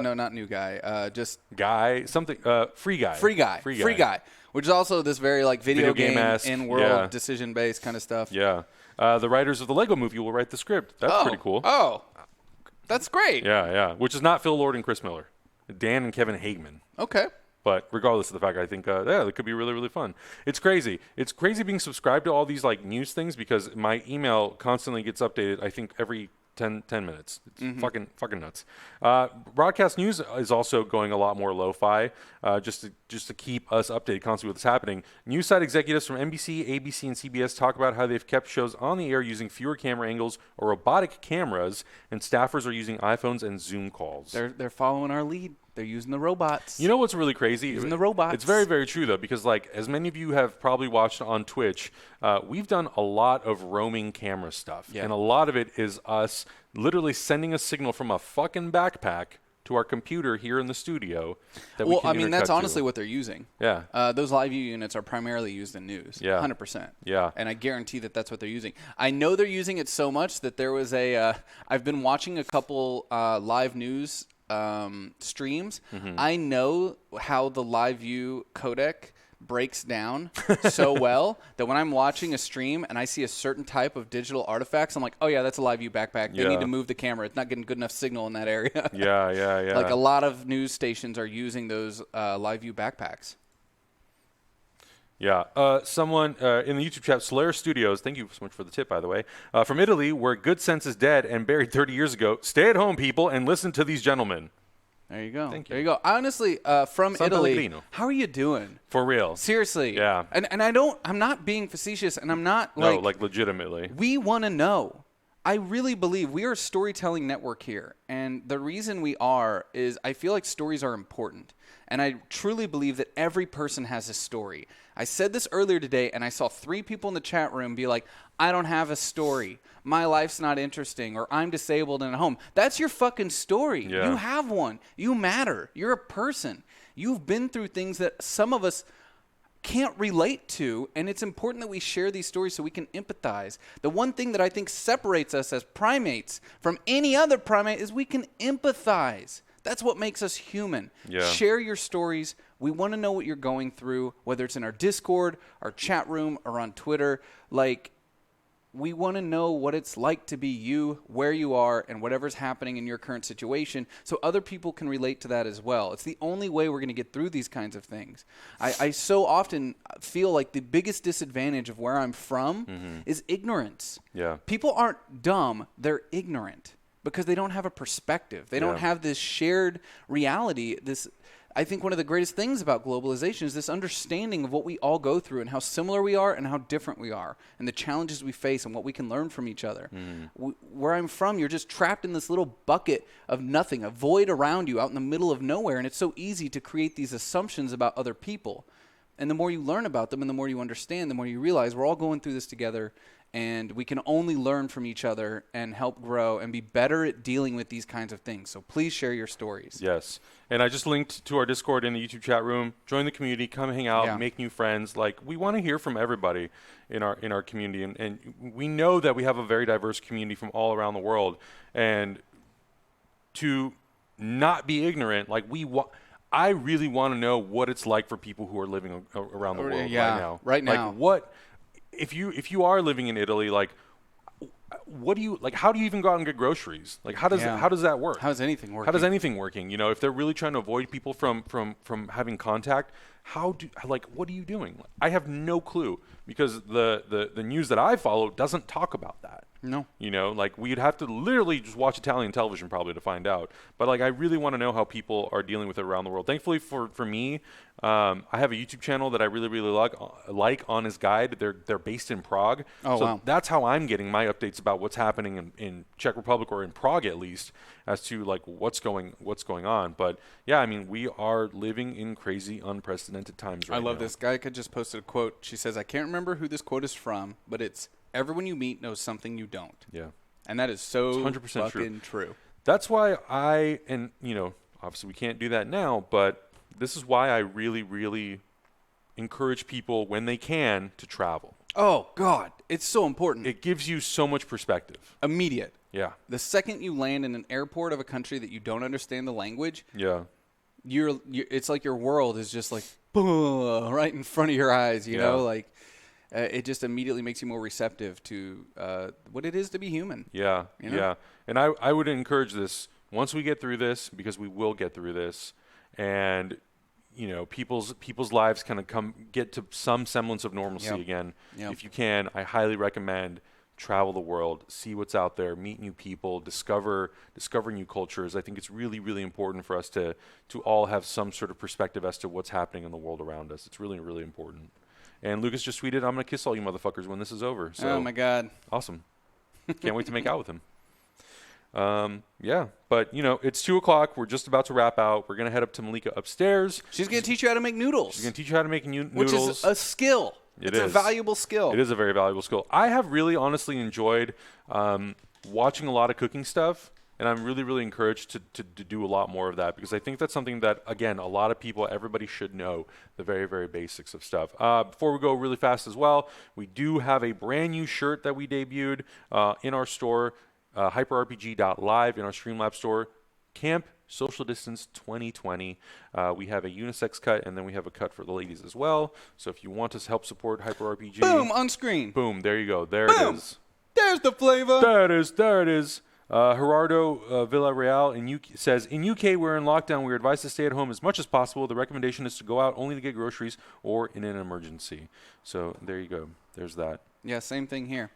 no, not New Guy. Just Guy something. Free Guy. Free Guy. Which is also this very like video game in-world decision-based kind of stuff. Yeah. The writers of the Lego Movie will write the script. That's pretty cool. Oh, that's great. Yeah. Which is not Phil Lord and Chris Miller. Dan and Kevin Hageman. Okay. But regardless of the fact, I think, it could be really, really fun. It's crazy. It's crazy being subscribed to all these like news things because my email constantly gets updated, I think, every 10 minutes. It's fucking nuts. Broadcast news is also going a lot more lo-fi, just to keep us updated constantly with what's happening. News site executives from NBC, ABC, and CBS talk about how they've kept shows on the air using fewer camera angles or robotic cameras, and staffers are using iPhones and Zoom calls. They're following our lead. They're using the robots. You know what's really crazy? Using the robots. It's very, very true, though, because, like, as many of you have probably watched on Twitch, we've done a lot of roaming camera stuff. Yeah. And a lot of it is us literally sending a signal from a fucking backpack to our computer here in the studio. That's honestly what they're using. Yeah. Those live view units are primarily used in news. Yeah. 100%. Yeah. And I guarantee that that's what they're using. I know they're using it so much that there was I've been watching a couple live news streams. Mm-hmm. I know how the live view codec breaks down so well that when I'm watching a stream and I see a certain type of digital artifacts, I'm like, oh yeah, that's a live view backpack. They need to move the camera. It's not getting good enough signal in that area. Yeah. Like a lot of news stations are using those live view backpacks. Yeah. Someone in the YouTube chat, Solaris Studios, thank you so much for the tip, by the way, from Italy, where good sense is dead and buried 30 years ago. Stay at home, people, and listen to these gentlemen. There you go. Thank you. There you go. Honestly, from San Italy, Pellegrino. How are you doing? For real. Seriously. Yeah. And I'm not being facetious, and I'm not like legitimately. We want to know. I really believe we are a storytelling network here. And the reason we are is I feel like stories are important. And I truly believe that every person has a story. I said this earlier today, and I saw 3 people in the chat room be like, I don't have a story. My life's not interesting, or I'm disabled and at home. That's your fucking story. Yeah. You have one. You matter. You're a person. You've been through things that some of us can't relate to, and it's important that we share these stories so we can empathize. The one thing that I think separates us as primates from any other primate is we can empathize. That's what makes us human. Yeah. Share your stories. We want to know what you're going through, whether it's in our Discord, our chat room, or on Twitter. We want to know what it's like to be you, where you are, and whatever's happening in your current situation so other people can relate to that as well. It's the only way we're going to get through these kinds of things. I so often feel like the biggest disadvantage of where I'm from is ignorance. Yeah. People aren't dumb. They're ignorant because they don't have a perspective. They don't have this shared reality, I think one of the greatest things about globalization is this understanding of what we all go through and how similar we are and how different we are and the challenges we face and what we can learn from each other. Where I'm from, you're just trapped in this little bucket of nothing, a void around you out in the middle of nowhere, and it's so easy to create these assumptions about other people. And the more you learn about them and the more you understand, the more you realize we're all going through this together, and we can only learn from each other and help grow and be better at dealing with these kinds of things. So please share your stories. Yes. And I just linked to our Discord in the YouTube chat room. Join the community. Come hang out. Make new friends. We want to hear from everybody in our community. And we know that we have a very diverse community from all around the world. And to not be ignorant, I really want to know what it's like for people who are living around the world right now. Right now. What if you are living in Italy, what do you how do you even go out and get groceries? How does that work? How is anything working? How does anything working? If they're really trying to avoid people from having contact, what are you doing? I have no clue because the news that I follow doesn't talk about that. No. We'd have to literally just watch Italian television probably to find out. But I really want to know how people are dealing with it around the world. Thankfully for me, I have a YouTube channel that I really, really like Honest Guide. They're based in Prague. Oh, so wow. That's how I'm getting my updates about what's happening in Czech Republic or in Prague at least as to what's going on. But yeah, we are living in crazy, unprecedented times right now. I love this. Gaika just posted a quote. She says, I can't remember who this quote is from, but it's, everyone you meet knows something you don't. Yeah. And that is so 100% fucking true. That's why obviously we can't do that now, but this is why I really, really encourage people when they can to travel. Oh, God. It's so important. It gives you so much perspective. Immediate. Yeah. The second you land in an airport of a country that you don't understand the language, yeah, it's like your world is just right in front of your eyes, you know? It just immediately makes you more receptive to what it is to be human. Yeah, yeah. And I would encourage this once we get through this, because we will get through this, and people's lives kind of get to some semblance of normalcy again. Yep. If you can, I highly recommend travel the world, see what's out there, meet new people, discover new cultures. I think it's really, really important for us to all have some sort of perspective as to what's happening in the world around us. It's really, really important. And Lucas just tweeted, I'm going to kiss all you motherfuckers when this is over. So, oh, my God. Awesome. Can't wait to make out with him. Yeah, but it's 2:00. We're just about to wrap out. We're gonna head up to Malika upstairs. She's gonna teach you how to make noodles. She's gonna teach you how to make noodles, which is a skill. It's a valuable skill. It is a very valuable skill. I have really honestly enjoyed watching a lot of cooking stuff, and I'm really, really encouraged to do a lot more of that, because I think that's something that, again, a lot of people, everybody should know, the very, very basics of stuff. Before we go really fast as well, we do have a brand new shirt that we debuted in our store, hyperrpg.live, in our Streamlabs store. Camp Social Distance 2020. We have a unisex cut, and then we have a cut for the ladies as well. So if you want to help support HyperRPG, boom, on screen. Boom, there you go. There boom. It is. There's the flavor. There it is. Gerardo Villarreal says, in UK, we're in lockdown. We're advised to stay at home as much as possible. The recommendation is to go out only to get groceries or in an emergency. So there you go. There's that. Yeah, same thing here.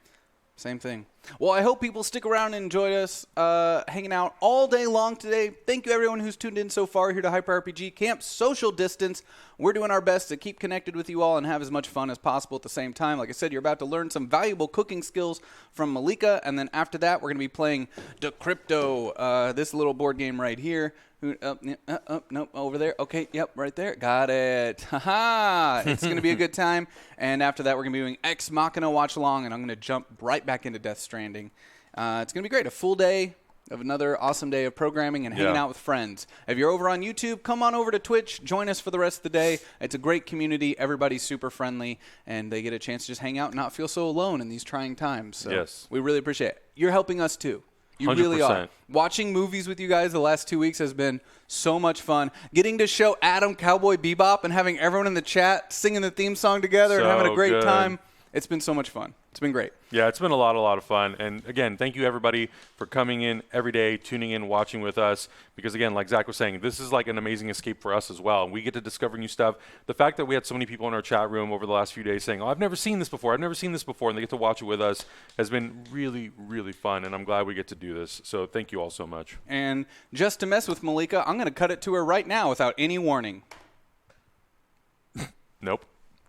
Same thing. Well, I hope people stick around and enjoy us hanging out all day long today. Thank you, everyone who's tuned in so far here to HyperRPG Camp Social Distance. We're doing our best to keep connected with you all and have as much fun as possible at the same time. Like I said, you're about to learn some valuable cooking skills from Malika, and then after that, we're going to be playing Decrypto, this little board game right here. Nope, over there. Okay, yep, right there. Got it. Haha. It's going to be a good time. And after that, we're going to be doing Ex Machina Watch Along, and I'm going to jump right back into Death Stranding. It's going to be great. A full day of another awesome day of programming and hanging out with friends. If you're over on YouTube, come on over to Twitch. Join us for the rest of the day. It's a great community. Everybody's super friendly, and they get a chance to just hang out and not feel so alone in these trying times. So we really appreciate it. You're helping us, too. You 100%. Really are. Watching movies with you guys the last 2 weeks has been so much fun. Getting to show Adam Cowboy Bebop and having everyone in the chat singing the theme song together and having a great time. It's been so much fun. It's been great. Yeah, it's been a lot of fun. And again, thank you everybody for coming in every day, tuning in, watching with us. Because again, like Zach was saying, this is like an amazing escape for us as well. And we get to discover new stuff. The fact that we had so many people in our chat room over the last few days saying, oh, I've never seen this before. And they get to watch it with us has been really, really fun. And I'm glad we get to do this. So thank you all so much. And just to mess with Malika, I'm going to cut it to her right now without any warning. Nope.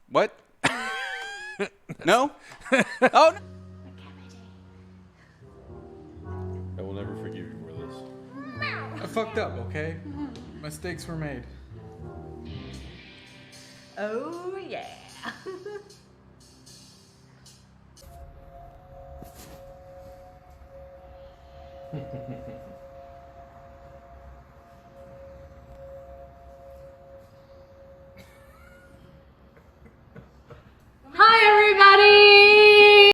What? No? Oh, no. I will never forgive you for this. I fucked up, okay? Mistakes were made. Oh, yeah.